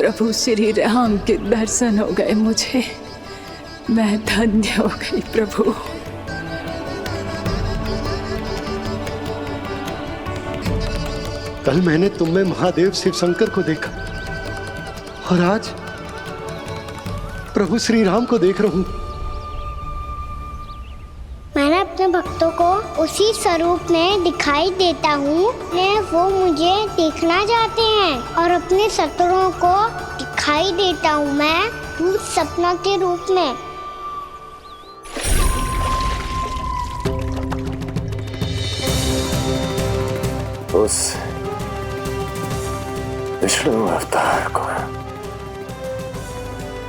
प्रभु श्री राम के दर्शन हो गए मुझे। मैं धन्य हो गई प्रभु। कल मैंने तुम में महादेव शिव शंकर को देखा और आज प्रभु श्री राम को देख रहा हूं। मैंने अपने भक्तों को उसी स्वरूप में दिखाई देता हूँ। वो मुझे देखना चाहते हैं और अपने शत्रुओं को दिखाई देता हूँ मैं भूत सपना के रूप में। उस विष्णु अवतार को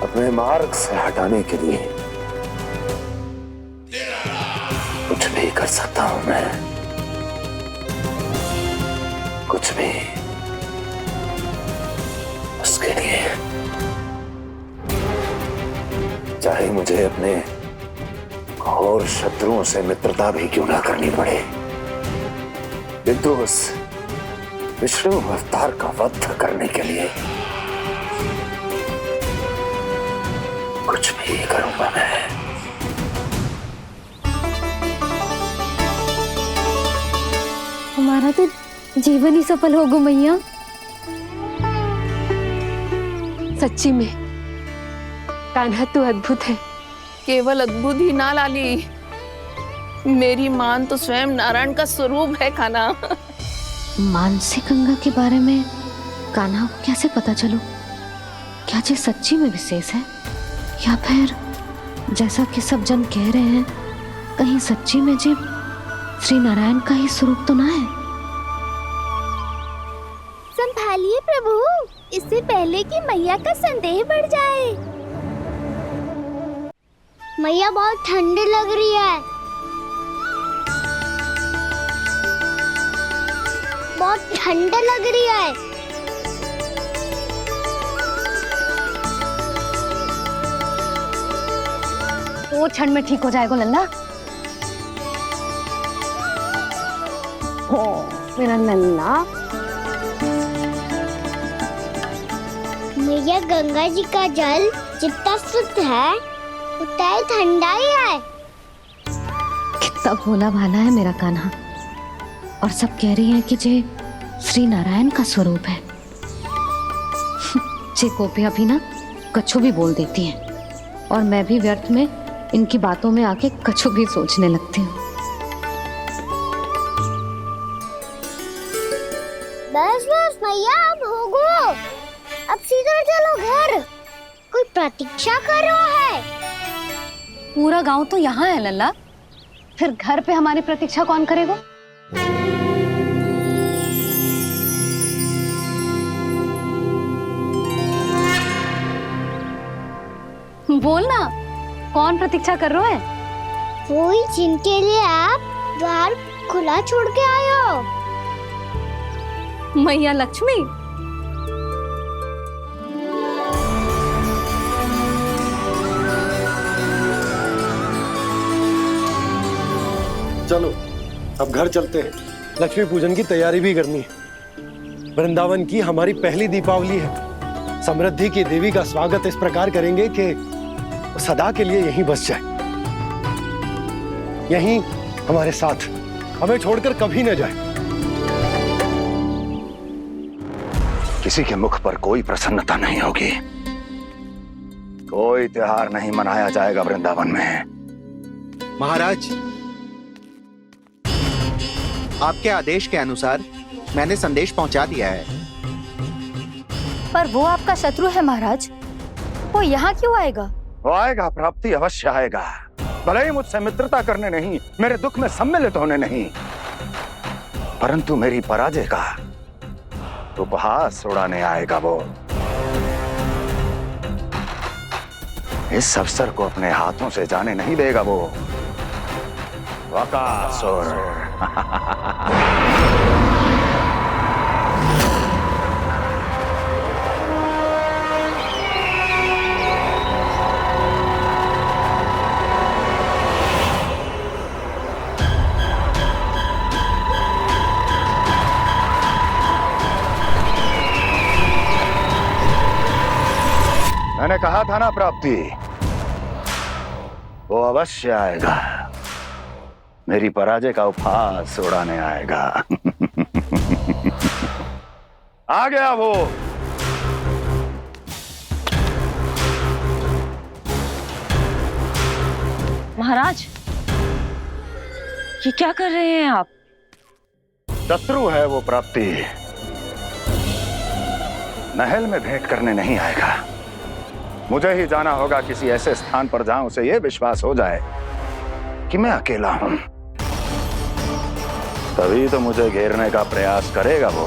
अपने मार्ग से हटाने के लिए कुछ भी कर सकता हूं मैं, कुछ भी। उसके लिए चाहे मुझे अपने घोर शत्रुओं से मित्रता भी क्यों ना करनी पड़े, किंतु उस विष्णु अवतार का वध करने के लिए कुछ भी करूंगा मैं। हमारा तो जीवन ही सफल होगा मैया। सच्ची में कान्हा तू अद्भुत है। केवल अद्भुत ही ना लाली, मेरी मान तो स्वयं नारायण का स्वरूप है कान्हा। मानसी गंगा के बारे में कान्हा को कैसे पता चलो? क्या ये सच्ची में विशेष है या फिर जैसा कि सब जन कह रहे हैं कहीं सच्ची में जी श्री नारायण का ही स्वरूप तो ना है? संभालिए प्रभु, इससे पहले कि मैया का संदेह बढ़ जाए। मैया बहुत ठंडी लग रही है, बहुत ठंडा लग रही है। वो क्षण में ठीक हो जाएगा लल्ला। ओ मेरा लल्ला। मैया गंगा जी का जल जितना शुद्ध है उतना ही ठंडा ही है। कितना भोला भाला है मेरा कान्हा। और सब कह रही हैं कि जे श्री नारायण का स्वरूप है। जे गोपियां भी ना कछु भी बोल देती हैं और मैं भी व्यर्थ में इनकी बातों में आके कछु भी सोचने लगती हूँ। बस बस मैया, अब हो गो, अब सीधा चलो घर। कोई प्रतीक्षा कर रहा है। पूरा गांव तो यहाँ है लल्ला, फिर घर पे हमारी प्रतीक्षा कौन करेगा? बोल ना, कौन प्रतीक्षा कर रहा है? वही जिनके लिए आप द्वार खुला छोड़ के आए हो। मैया लक्ष्मी। चलो अब घर चलते हैं। लक्ष्मी पूजन की तैयारी भी करनी है। वृंदावन की हमारी पहली दीपावली है। समृद्धि की देवी का स्वागत इस प्रकार करेंगे कि सदा के लिए यहीं बस जाए, यहीं हमारे साथ, हमें छोड़कर कभी न जाए। किसी के मुख पर कोई प्रसन्नता नहीं होगी, कोई त्योहार नहीं मनाया जाएगा वृंदावन में। महाराज, आपके आदेश के अनुसार मैंने संदेश पहुंचा दिया है। पर वो आपका शत्रु है महाराज, वो यहाँ क्यों आएगा? वो आएगा, प्राप्ति अवश्य आएगा। भले ही मुझसे मित्रता करने नहीं, मेरे दुख में सम्मिलित होने नहीं, परंतु मेरी पराजय का उपहास उड़ाने आएगा वो। इस अवसर को अपने हाथों से जाने नहीं देगा वो वकासुर। मैंने कहा था ना प्राप्ति, वो अवश्य आएगा, मेरी पराजय का उपहास उड़ाने आएगा। आ गया वो। महाराज, ये क्या कर रहे हैं आप? शत्रु है वो प्राप्ति, महल में भेंट करने नहीं आएगा। मुझे ही जाना होगा किसी ऐसे स्थान पर जहां उसे यह विश्वास हो जाए कि मैं अकेला हूं, तभी तो मुझे घेरने का प्रयास करेगा वो।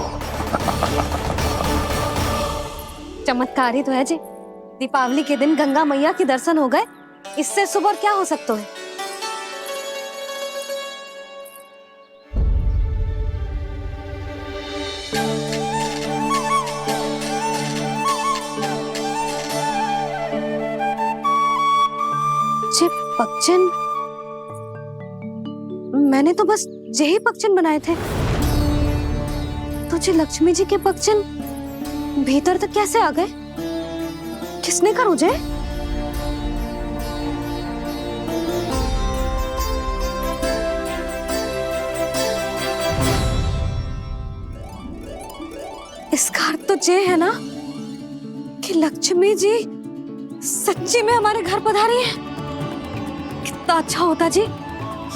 चमत्कारी तो है जी, दीपावली के दिन गंगा मैया के दर्शन हो गए, इससे शुभ और क्या हो सकता है। जे पक्षिन, मैंने तो बस यही पक्षिन बनाए थे, तो जे लक्ष्मी जी के पक्षिन भीतर तक कैसे आ गए? किसने कर मुझे? इसका अर्थ तो ये है ना कि लक्ष्मी जी सच्ची में हमारे घर पधारी है। कितना अच्छा होता जी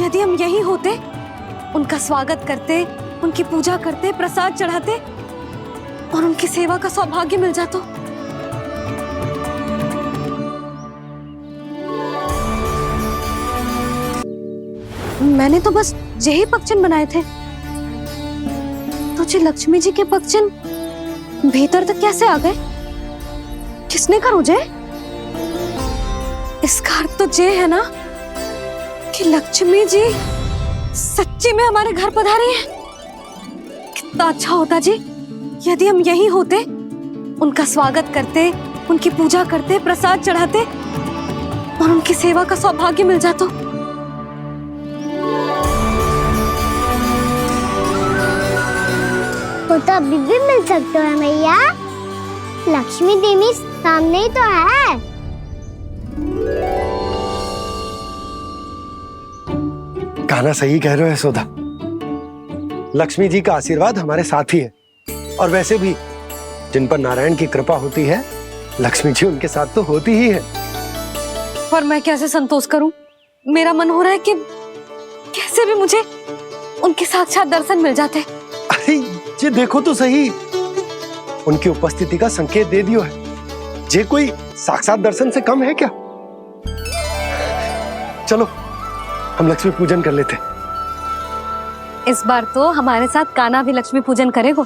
यदि हम यही होते, उनका स्वागत करते, उनकी पूजा करते, प्रसाद चढ़ाते और उनकी सेवा का सौभाग्य मिल जाता। मैंने तो बस यही पक्षिन बनाए थे, तो जी लक्ष्मी जी के पक्षिन भीतर तक कैसे आ गए? किसने कर मुझे? इसका अर्थ तो ये है ना कि लक्ष्मी जी सच्ची में हमारे घर पधारी है। कितना अच्छा होता जी यदि हम यही होते, उनका स्वागत करते, उनकी पूजा करते, प्रसाद चढ़ाते और उनकी सेवा का सौभाग्य मिल जाता। वो तो अभी भी मिल सकते हैं मैया, लक्ष्मी देवी सामने ही तो है। कहना सही कह रहे हो यशोदा, लक्ष्मी जी का आशीर्वाद हमारे साथ ही है, और वैसे भी जिन पर नारायण की कृपा होती है, लक्ष्मी जी उनके साथ तो होती ही है। पर मैं कैसे संतोष करूं? मेरा मन हो रहा है कि कैसे भी मुझे उनके साक्षात दर्शन मिल जाते। अरे ये देखो तो सही, उनकी उपस्थिति का संकेत दे दियो है। ये कोई साक्षात दर्शन से कम है क्या? चलो हम लक्ष्मी पूजन कर लेते। इस बार तो हमारे साथ कान्हा भी लक्ष्मी पूजन करेगा।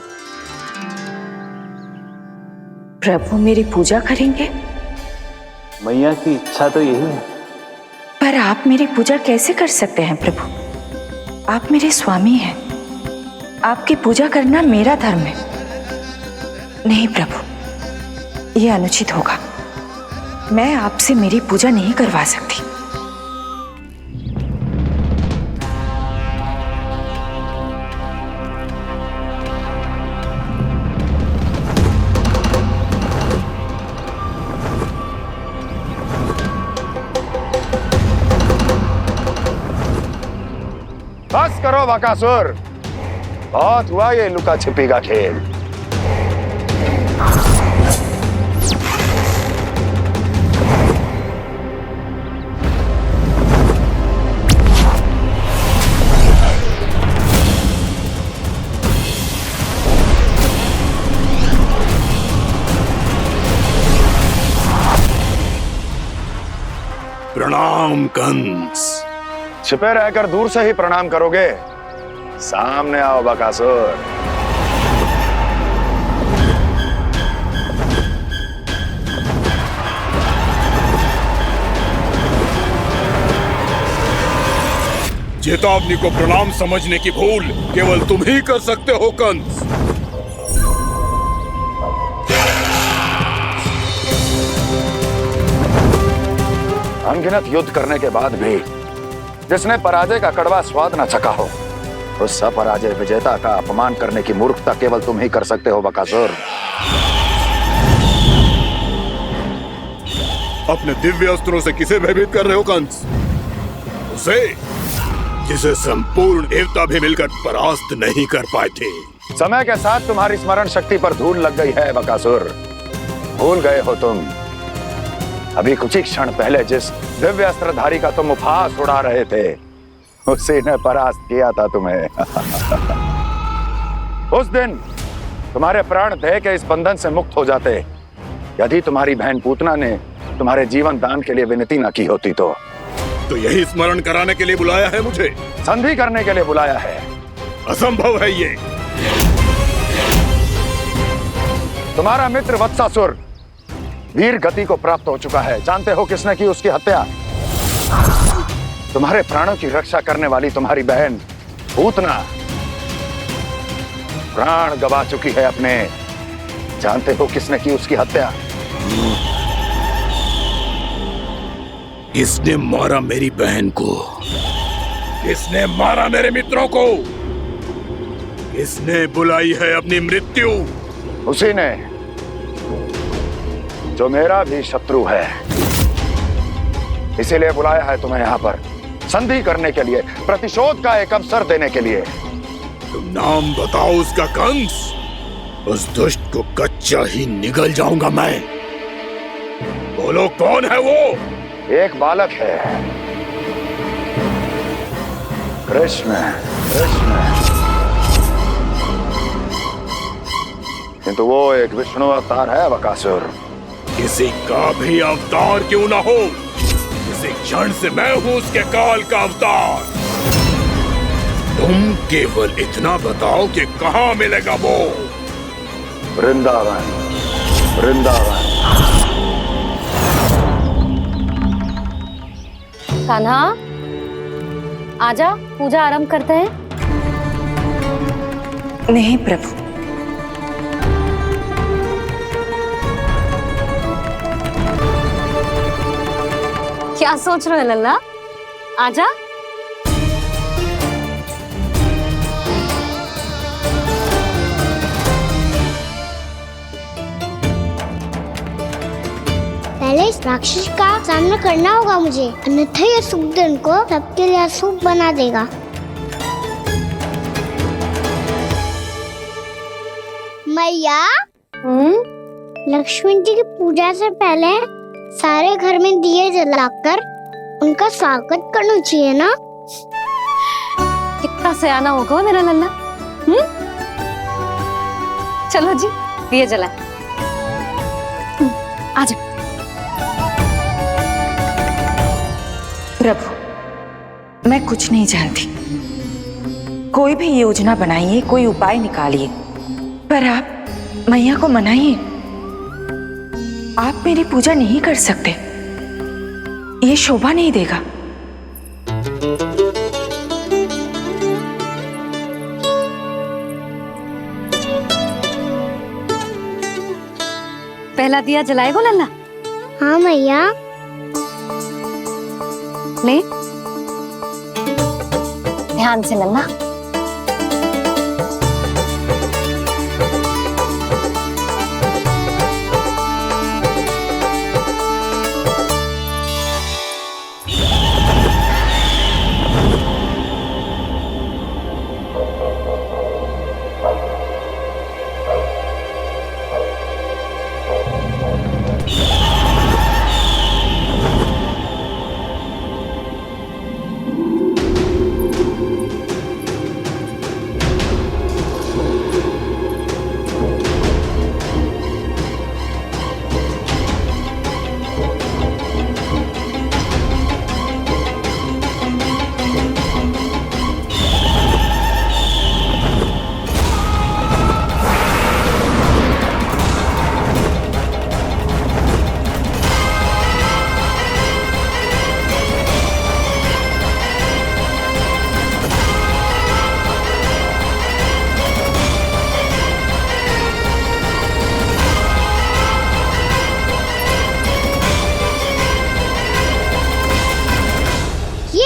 प्रभु मेरी पूजा करेंगे? मैया की इच्छा तो यही है। पर आप मेरी पूजा कैसे कर सकते हैं प्रभु? आप मेरे स्वामी हैं, आपकी पूजा करना मेरा धर्म है। नहीं प्रभु, यह अनुचित होगा। मैं आपसे मेरी पूजा नहीं करवा सकती। बस करो बकासुर, बहुत हुआ ये लुका छिपी का खेल। प्रणाम कंस। छिपे रहकर दूर से ही प्रणाम करोगे? सामने आओ बकासुर। चेतावनी को प्रणाम समझने की भूल केवल तुम ही कर सकते हो कंस। अनगिनत युद्ध करने के बाद भी जिसने पराजय का कड़वा स्वाद न चखा हो, उस अपराजय विजेता का अपमान करने की मूर्खता केवल तुम ही कर सकते हो बकासुर। अपने दिव्य अस्त्रों से किसे भयभीत कर रहे हो कंस? उसे जिसे संपूर्ण देवता भी मिलकर परास्त नहीं कर पाए थे। समय के साथ तुम्हारी स्मरण शक्ति पर धूल लग गई है बकासुर। भूल गए हो तुम अभी कुछ ही क्षण पहले जिस दिव्य अस्त्रधारी का तुम उपहास उड़ा रहे थे, उसी ने परास्त किया था तुम्हें। उस दिन तुम्हारे प्राण देह के इस बंधन से मुक्त हो जाते यदि तुम्हारी बहन पूतना ने तुम्हारे जीवन दान के लिए विनती न की होती तो यही स्मरण कराने के लिए बुलाया है मुझे? संधि करने के लिए बुलाया है। असंभव है ये। तुम्हारा मित्र वत्सासुर वीर गति को प्राप्त हो चुका है। जानते हो किसने की उसकी हत्या? तुम्हारे प्राणों की रक्षा करने वाली तुम्हारी बहन पूतना प्राण गवा चुकी है अपने। जानते हो किसने की उसकी हत्या? किसने मारा मेरी बहन को? किसने मारा मेरे मित्रों को? किसने बुलाई है अपनी मृत्यु? उसी ने जो मेरा भी शत्रु है। इसीलिए बुलाया है तुम्हें यहाँ पर संधि करने के लिए, प्रतिशोध का एक अवसर देने के लिए। तुम नाम बताओ उसका कंस। उस दुष्ट को कच्चा ही निगल जाऊंगा मैं। बोलो कौन है वो? एक बालक है, कृष्ण। किंतु वो एक विष्णु अवतार है बकासुर। किसी का भी अवतार क्यों ना हो, इसी क्षण से मैं हूं उसके काल का अवतार। तुम केवल इतना बताओ कि कहां मिलेगा वो? वृंदावन। कान्हा, आजा, पूजा आरंभ करते हैं। नहीं प्रभु। क्या सोच रहे हो लल्ला? आजा। पहले इस राक्षस का सामना करना होगा मुझे, अन्यथा ये शुभ दिन को सबके लिए अशुभ बना देगा। मैया, लक्ष्मण जी की पूजा से पहले सारे घर में दिए जलाकर उनका स्वागत करना चाहिए ना? कितना सयाना होगा मेरा लल्ला। चलो जी, दिए जलाए। आजा। प्रभु, मैं कुछ नहीं जानती। कोई भी योजना बनाइए, कोई उपाय निकालिए, पर आप मैया को मनाइए। आप मेरी पूजा नहीं कर सकते, ये शोभा नहीं देगा। पहला दिया जलाएगो लल्ला? हाँ मैया। ले, ध्यान से लल्ला।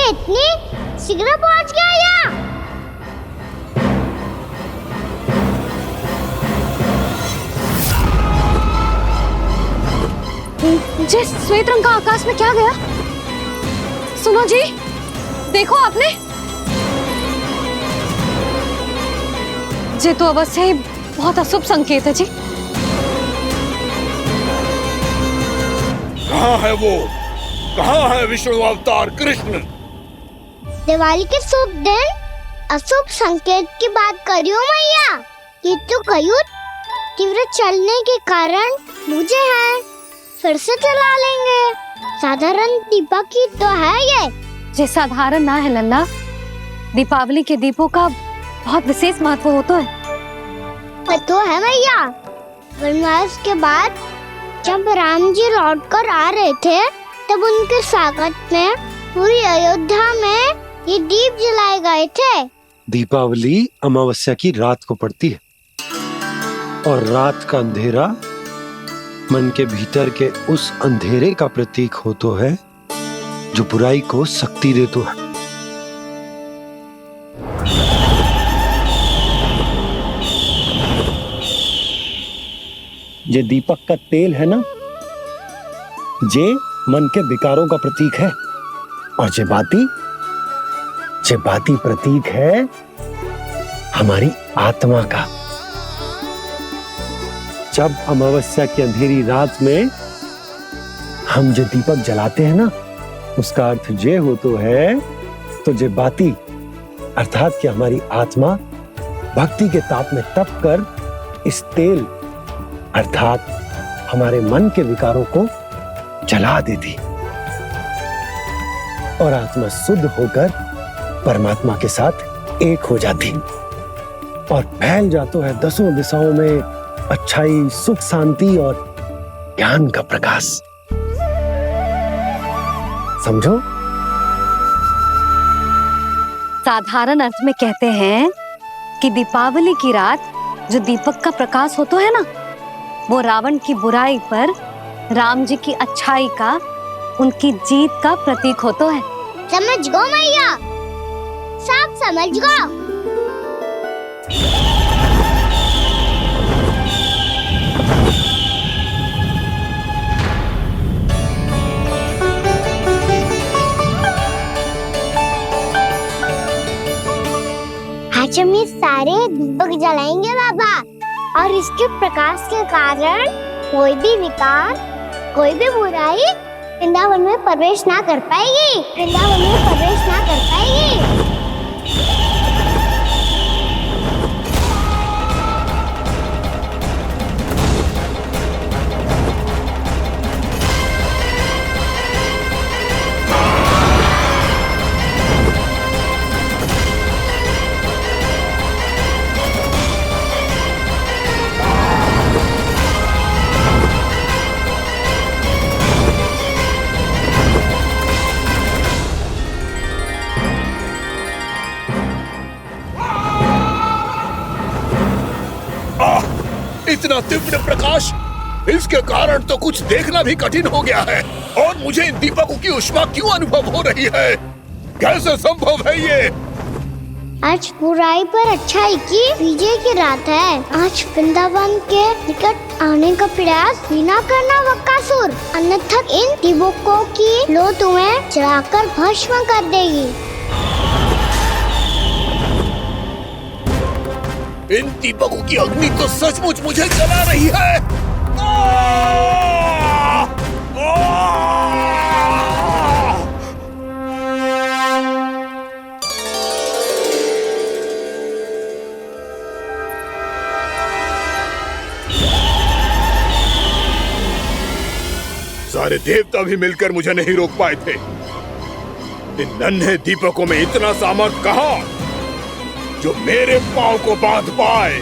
इतनी शीघ्र पहुंच गया यहाँ? जे श्वेत रंग का आकाश में क्या गया? सुनो जी, देखो आपने, जे तो अवश्य ही बहुत अशुभ संकेत है जी। कहाँ है वो? कहाँ है विष्णु अवतार कृष्ण? दिवाली के शुभ दिन अशुभ संकेत की बात करियो मैया। ये तो कयूत तीव्र चलने के कारण मुझे है, फिर से चला लेंगे। साधारण दीपक ही तो है ये साधारण ना है लल्ला, दीपावली के दीपों का बहुत विशेष महत्व होता है। तो है मैया, वनवास के बाद जब राम जी लौटकर आ रहे थे तब उनके स्वागत में पूरी अयोध्या में ये दीप जलाए गए थे। दीपावली अमावस्या की रात को पड़ती है और रात का अंधेरा मन के भीतर के उस अंधेरे का प्रतीक होतो है जो बुराई को शक्ति देतो है। ये दीपक का तेल है ना, जे मन के विकारों का प्रतीक है, और जे बाती प्रतीक है हमारी आत्मा का। जब अमावस्या की अंधेरी रात में हम जो दीपक जलाते हैं ना, उसका अर्थ जे हो तो है, तो जे बाती अर्थात कि हमारी आत्मा भक्ति के ताप में तप कर इस तेल अर्थात हमारे मन के विकारों को जला देती और आत्मा शुद्ध होकर परमात्मा के साथ एक हो जाती और फैल जाता है दसों दिशाओं में अच्छाई, सुख, शांति और ज्ञान का प्रकाश। समझो? साधारण अर्थ में कहते हैं कि दीपावली की रात जो दीपक का प्रकाश होता है ना, वो रावण की बुराई पर राम जी की अच्छाई का, उनकी जीत का प्रतीक होता है। समझ गो मैया, सब समझ गो। आज हम ये सारे दीपक जलाएंगे बाबा, और इसके प्रकाश के कारण कोई भी विकार, कोई भी बुराई वृंदावन में प्रवेश ना कर पाएगी, वृंदावन में प्रवेश ना कर पाएगी। इतना तीव्र प्रकाश, इसके कारण तो कुछ देखना भी कठिन हो गया है। और मुझे इन दीपकों की उष्मा क्यों अनुभव हो रही है? कैसे संभव है ये? आज बुराई पर अच्छाई की विजय की रात है। आज वृंदावन के निकट आने का प्रयास भी ना करना बकासुर, अन्यथा इन दीपकों की लो तुम्हें जलाकर भस्म कर देगी। इन दीपकों की अग्नि तो सचमुच मुझे जला रही है। सारे देवता भी मिलकर मुझे नहीं रोक पाए थे। इन नन्हे दीपकों में इतना सामर्थ्य कहां जो मेरे पांव को बांध पाए।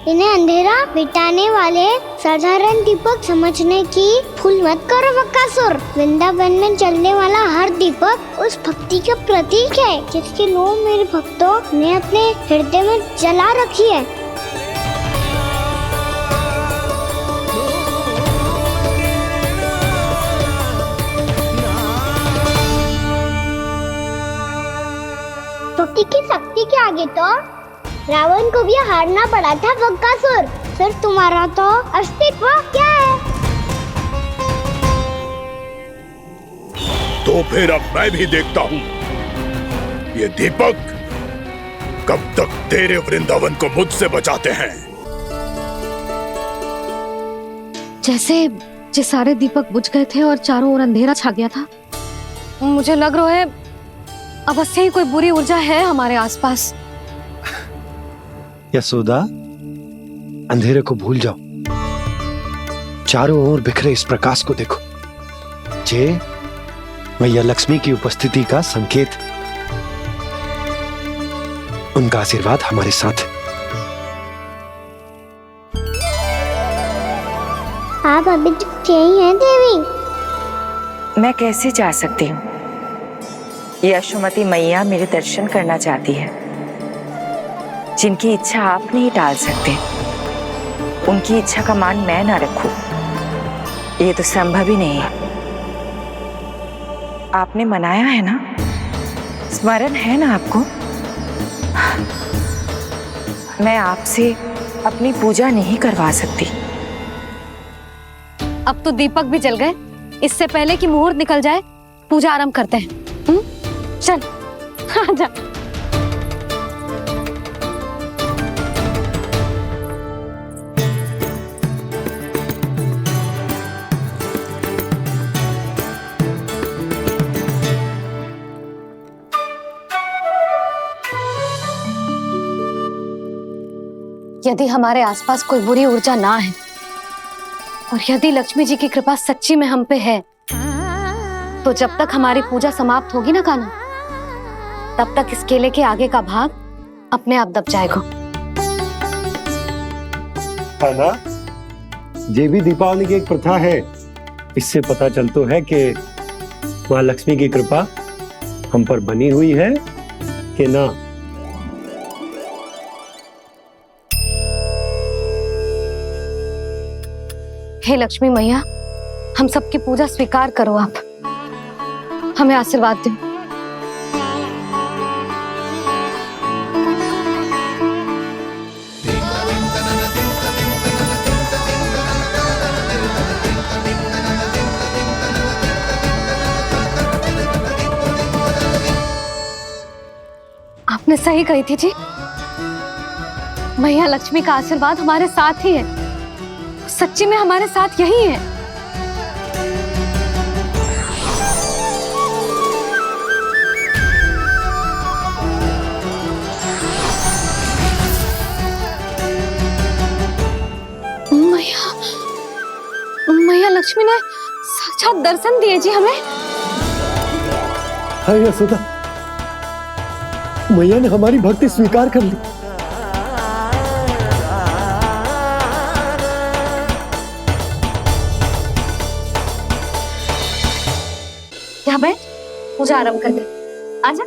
इन्हें अंधेरा मिटाने वाले साधारण दीपक समझने की भूल मत करो बकासुर। वृंदावन में जलने वाला हर दीपक उस भक्ति का प्रतीक है जिसकी लो मेरे भक्तों ने अपने हृदय में जला रखी है। ज्योति की शक्ति के आगे तो रावण को भी हारना पड़ा था बकासुर। फिर तुम्हारा तो अस्तित्व क्या है? तो फिर अब मैं भी देखता हूँ ये दीपक कब तक तेरे वृंदावन को मुझसे बचाते हैं। जैसे ये सारे दीपक बुझ गए थे और चारों ओर अंधेरा छा गया था, मुझे लग रहा है अवश्य ही कोई बुरी ऊर्जा है हमारे आसपास। यशोदा, अंधेरे को भूल जाओ, चारों ओर बिखरे इस प्रकाश को देखो। ये मैया लक्ष्मी की उपस्थिति का संकेत, उनका आशीर्वाद हमारे साथ है। आप अभी तक यही हैं देवी? मैं कैसे जा सकती हूँ? यशोमती मैया मेरे दर्शन करना चाहती है। जिनकी इच्छा आप नहीं टाल सकते, उनकी इच्छा का मान मैं ना रखूं, ये तो संभव ही नहीं है। आपने मनाया है ना, स्मरण है ना आपको? मैं आपसे अपनी पूजा नहीं करवा सकती। अब तो दीपक भी जल गए, इससे पहले कि मुहूर्त निकल जाए पूजा आरंभ करते हैं। चल आजा। यदि हमारे आसपास कोई बुरी ऊर्जा ना है और यदि लक्ष्मी जी की कृपा सच्ची में हम पे है, तो जब तक हमारी पूजा समाप्त होगी ना कान्हा, तब तक इस केले के आगे का भाग अपने आप दब जाएगा। है ना? ये भी दीपावली की एक प्रथा है। इससे पता चलता है कि माँ लक्ष्मी की कृपा हम पर बनी हुई है कि ना। हे लक्ष्मी मैया, हम सबकी पूजा स्वीकार करो, आप हमें आशीर्वाद दो। आपने सही कही थी जी, मैया लक्ष्मी का आशीर्वाद हमारे साथ ही है। सच्ची में हमारे साथ यही है। मैया लक्ष्मी ने साक्षात दर्शन दिए जी हमें। हाय यशोदा, मैया ने हमारी भक्ति स्वीकार कर ली। यहाँ बैठ, पूजा आरंभ कर दे। आजा।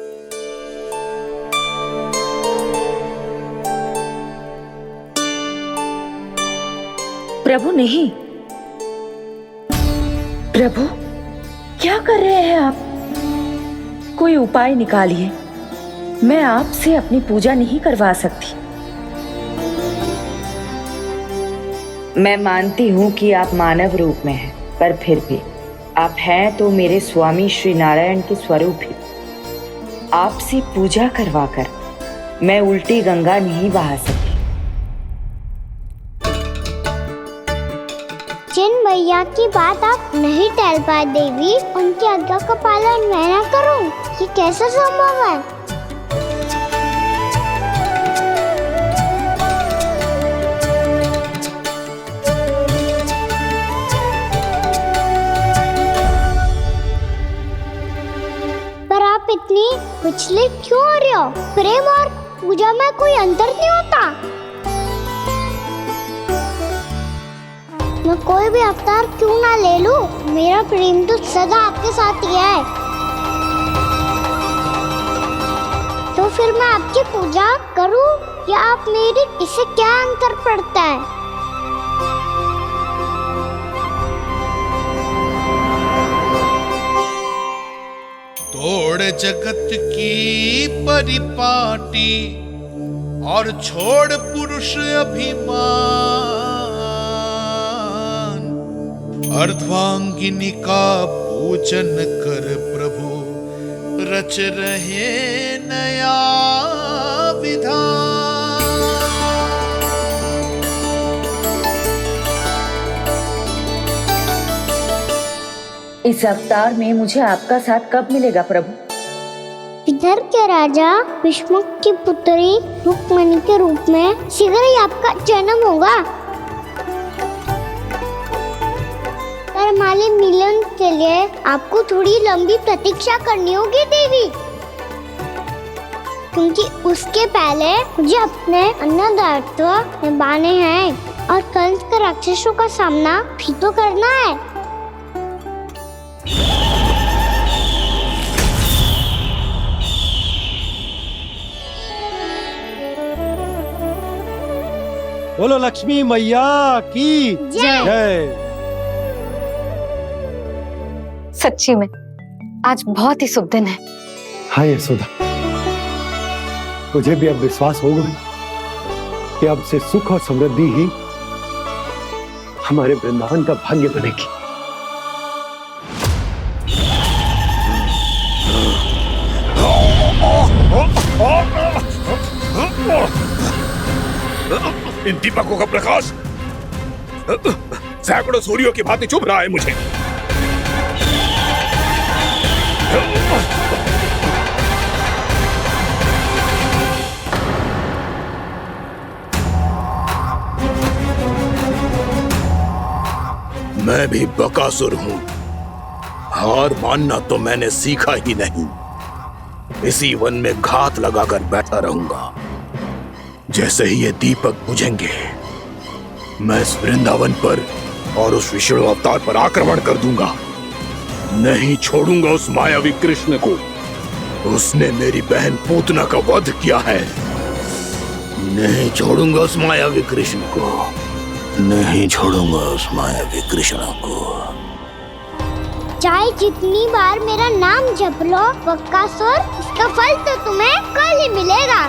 प्रभु नहीं, प्रभु क्या कर रहे हैं आप? कोई उपाय निकालिए, मैं आपसे अपनी पूजा नहीं करवा सकती। मैं मानती हूँ कि आप मानव रूप में हैं, पर फिर भी आप हैं तो मेरे स्वामी श्री नारायण के स्वरूप ही। आपसे पूजा करवाकर मैं उल्टी गंगा नहीं बहा सकी। जिन मैया की बात आप नहीं टाल पाए देवी, उनकी आज्ञा का पालन मैं ना करूं, ये कैसे संभव है? पर आप इतनी विचलित क्यों हो रहे हो? प्रेम और पूजा में कोई अंतर नहीं होता। मैं कोई भी अवतार क्यों ना ले लूं, मेरा प्रेम तो सदा आपके साथ ही है। तो फिर मैं आपकी पूजा करूं या आप मेरी, इससे क्या अंतर पड़ता है? तो छोड़ जगत की परिपाटी और छोड़ पुरुष अभिमान, अर्धांगिनी का पूजन कर प्रभु रच रहे नया विधान। इस अवतार में मुझे आपका साथ कब मिलेगा प्रभु? इधर के राजा भीष्म की पुत्री रुक्मिणी के रूप में शीघ्र ही आपका जन्म होगा। पर हमारे मिलन के लिए आपको थोड़ी लंबी प्रतीक्षा करनी होगी देवी, क्योंकि उसके पहले मुझे अपने अन्य दायित्व निभाने हैं और कंस के राक्षसों का सामना भी तो करना है। बोलो लक्ष्मी मैया की जय। सच्ची में आज बहुत ही शुभ दिन है। हाँ यशोदा, मुझे भी अब विश्वास हो गया कि अब से सुख और समृद्धि ही हमारे वृंदावन का भाग्य बनेगी। इन दीपकों का प्रकाश सैकड़ों सूर्यों की भांति चुभ रहा है मुझे। मैं भी बकासुर हूं, हार मानना तो मैंने सीखा ही नहीं। इसी वन में घात लगाकर बैठा रहूंगा। जैसे ही ये दीपक बुझेंगे, मैं इस वृंदावन पर और उस विष्णु अवतार पर आक्रमण कर दूंगा। नहीं छोड़ूंगा उस मायावी कृष्ण को। उसने मेरी बहन पूतना का वध किया है। नहीं छोड़ूंगा उस मायावी कृष्ण को। नहीं छोड़ूंगा उस मायावी कृष्ण को। चाहे जितनी बार मेरा नाम जप लो बकासुर, इसका फल तो तुम्हें कल ही मिलेगा।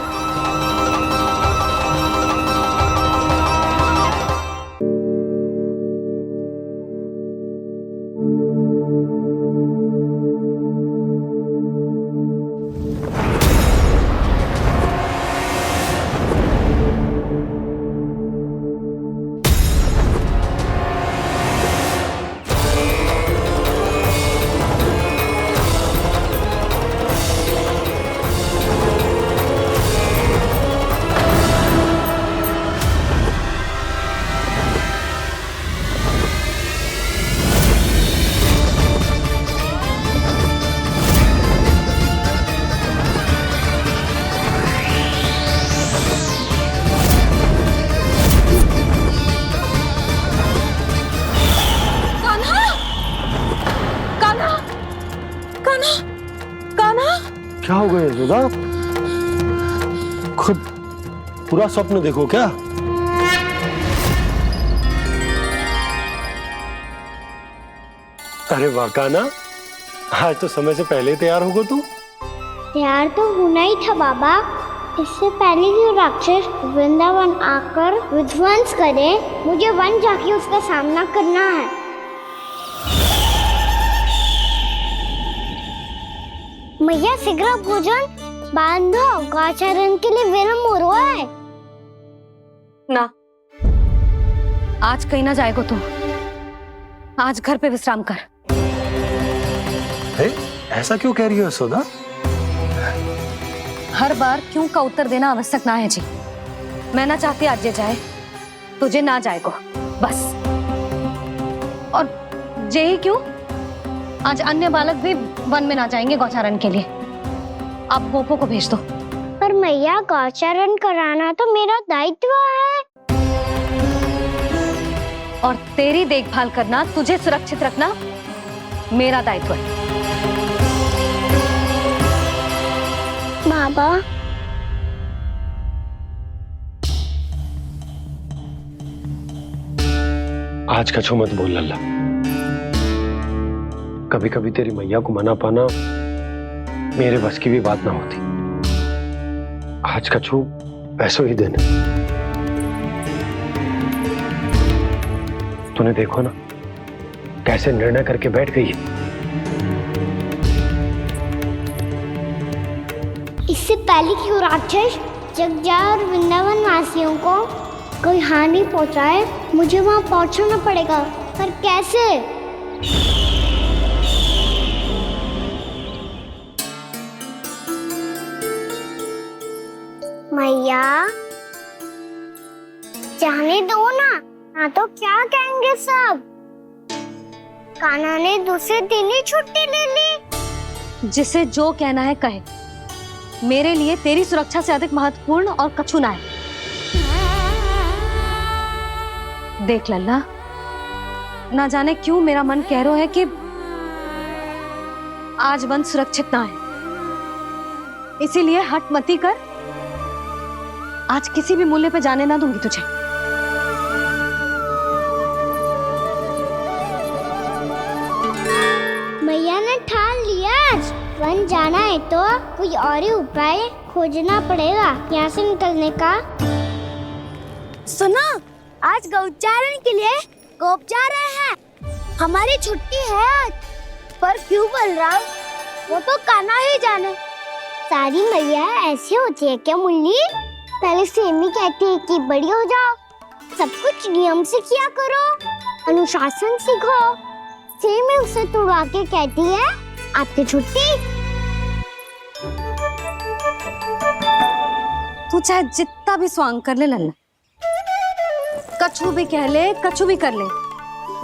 क्या हो गया यशोदा? खुद पूरा स्वप्न देखो क्या? अरे वाह कान्हा, आज तो समय से पहले तैयार होगा तू। तैयार तो होना ही था बाबा। इससे पहले कि राक्षस वृंदावन आकर विध्वंस करे, मुझे वन जाके उसका सामना करना है। मैया शीघ्र भोजन बांधो, गौचरण के लिए विलंब हो रहा है। ना, आज कहीं ना जाएगा तू। आज घर पे विश्राम कर। ऐसा क्यों कह रही हो यशोदा? हर बार क्यों का उत्तर देना आवश्यक ना है जी। मैं ना चाहती आज ये जाए, तुझे ना जाएगा बस। और जे ही क्यों, आज अन्य बालक भी वन में ना जाएंगे गौचारण के लिए। आप गोपो को भेज दो। पर मैया गौचारण कराना तो मेरा दायित्व है। और तेरी देखभाल करना, तुझे सुरक्षित रखना मेरा दायित्व है। बाबा, आज कछु मत बोल लल्ला। कभी कभी तेरी मैया को मना पाना मेरे बस की भी बात ना होती। आज कछु वैसो ही दिन है। तूने देखो ना कैसे निर्णय करके बैठ गई है। इससे पहले कि वो राक्षस जगजाय और वृंदावन वासियों को कोई हानि पहुंचाए, मुझे वहां पहुंचना पड़ेगा। पर कैसे? मैया जाने दो ना तो क्या कहेंगे सब। कान्हा ने दूसरे दिन ही छुट्टी ले ली। जिसे जो कहना है कहे, मेरे लिए तेरी सुरक्षा से अधिक महत्वपूर्ण और कछु ना है। देख लल्ला, ना जाने क्यों मेरा मन कह रहा है कि आज वन सुरक्षित ना है, इसीलिए हट मती कर। आज किसी भी मूल्य पे जाने ना दूंगी तुझे। मैया ने ठान लिया, आज वन जाना है तो कोई और ही उपाय खोजना पड़ेगा यहाँ से निकलने का। सुनो, आज गौचारण के लिए गोप जा रहे हैं। हमारी छुट्टी है आज। पर क्यों बलराम? वो तो कान्हा ही जाने। सारी मैया ऐसी होती है क्या मुल्ली? पहले सेमी कहती है कि बड़ी हो जाओ, सब कुछ नियम से किया करो, अनुशासन सीखो। सेमी उसे तुड़वा के कहती है आपकी छुट्टी। तू चाहे जितना भी स्वांग कर ले लल्ला, कछु भी कह ले, कछु भी कर ले,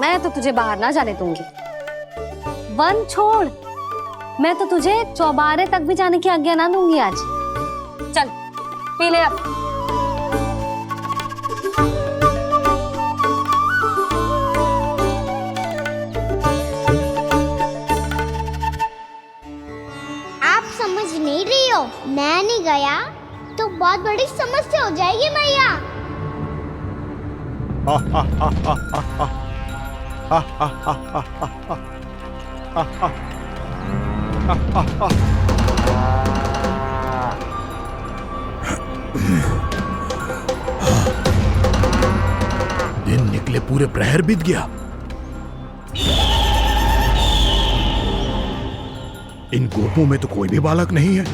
मैं तो तुझे बाहर ना जाने दूंगी। वन छोड़, मैं तो तुझे चौबारे तक भी जाने की आज्ञा ना दूंगी आज। चल पी ले अब। आप समझ नहीं रही हो, मैं नहीं गया तो बहुत बड़ी समस्या हो जाएगी मैया। दिन निकले पूरे प्रहर बीत गया। इन गोपों में तो कोई भी बालक नहीं है,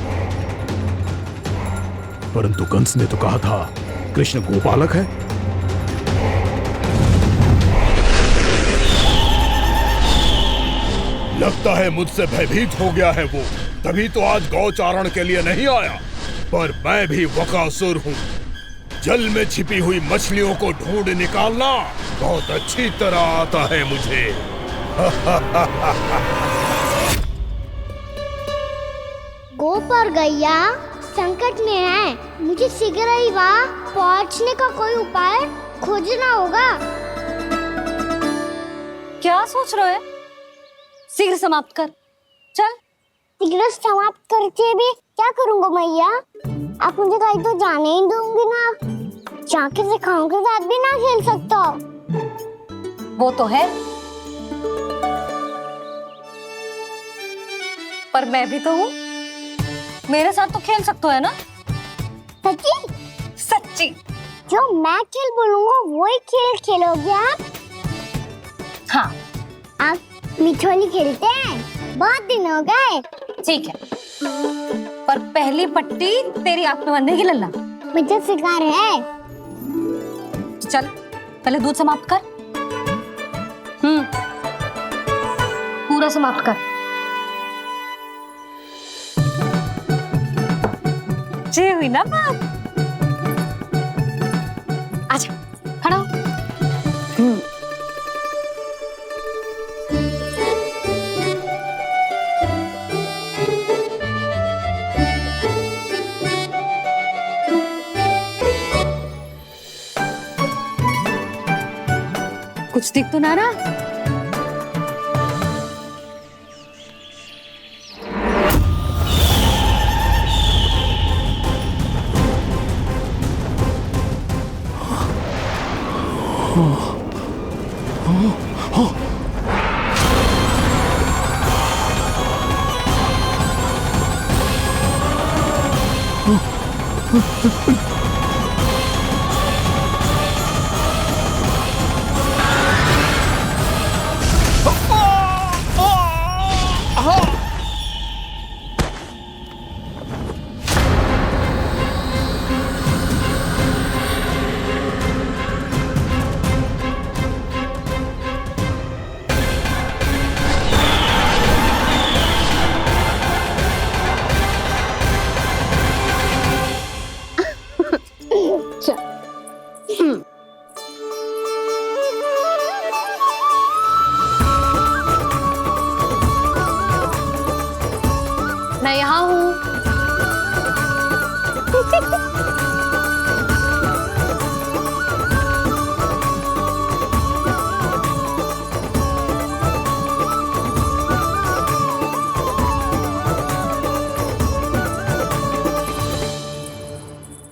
परंतु कंस ने तो कहा था कृष्ण गोपालक है। लगता है मुझसे भयभीत हो गया है वो, तभी तो आज गौचारण के लिए नहीं आया। पर मैं भी वकासुर हूँ, जल में छिपी हुई मछलियों को ढूंढ निकालना बहुत अच्छी तरह आता है मुझे। गोप और गैया संकट में है, मुझे शीघ्र ही वहाँ पहुँचने का कोई उपाय खोजना होगा। क्या सोच रहे हो? शीघ्र समाप्त कर, चल। शीघ्र समाप्त करके भी क्या करूँगा मैया? आप मुझे कहीं तो जाने ही दूंगी ना। जाके सिखाओं के साथ भी ना खेल सकता। वो तो है, पर मैं भी तो हूँ, मेरे साथ तो खेल सकते हो है ना? सच्ची? सच्ची। जो मैं खेल बोलूँगा वही खेल खेलोगे आप? हाँ। आप मिठोली खेलते हैं? बहुत दिन हो गए। ठीक है, पर पहली पट्टी तेरी आंख में बंधेगी लल्ला। मुझे शिकार है। चल पहले दूध समाप्त कर। पूरा समाप्त कर। जे हुई ना बात। आजा, खड़ा हो। कुछ दिख तो ना रहा? मैं यहाँ हूँ।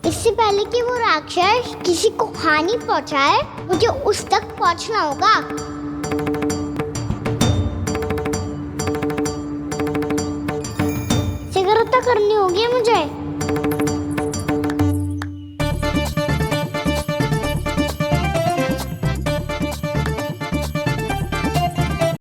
इससे पहले कि वो राक्षस किसी को हानि पहुंचाए, मुझे उस तक पहुंचना होगा। सिगरता करनी होगी मुझे।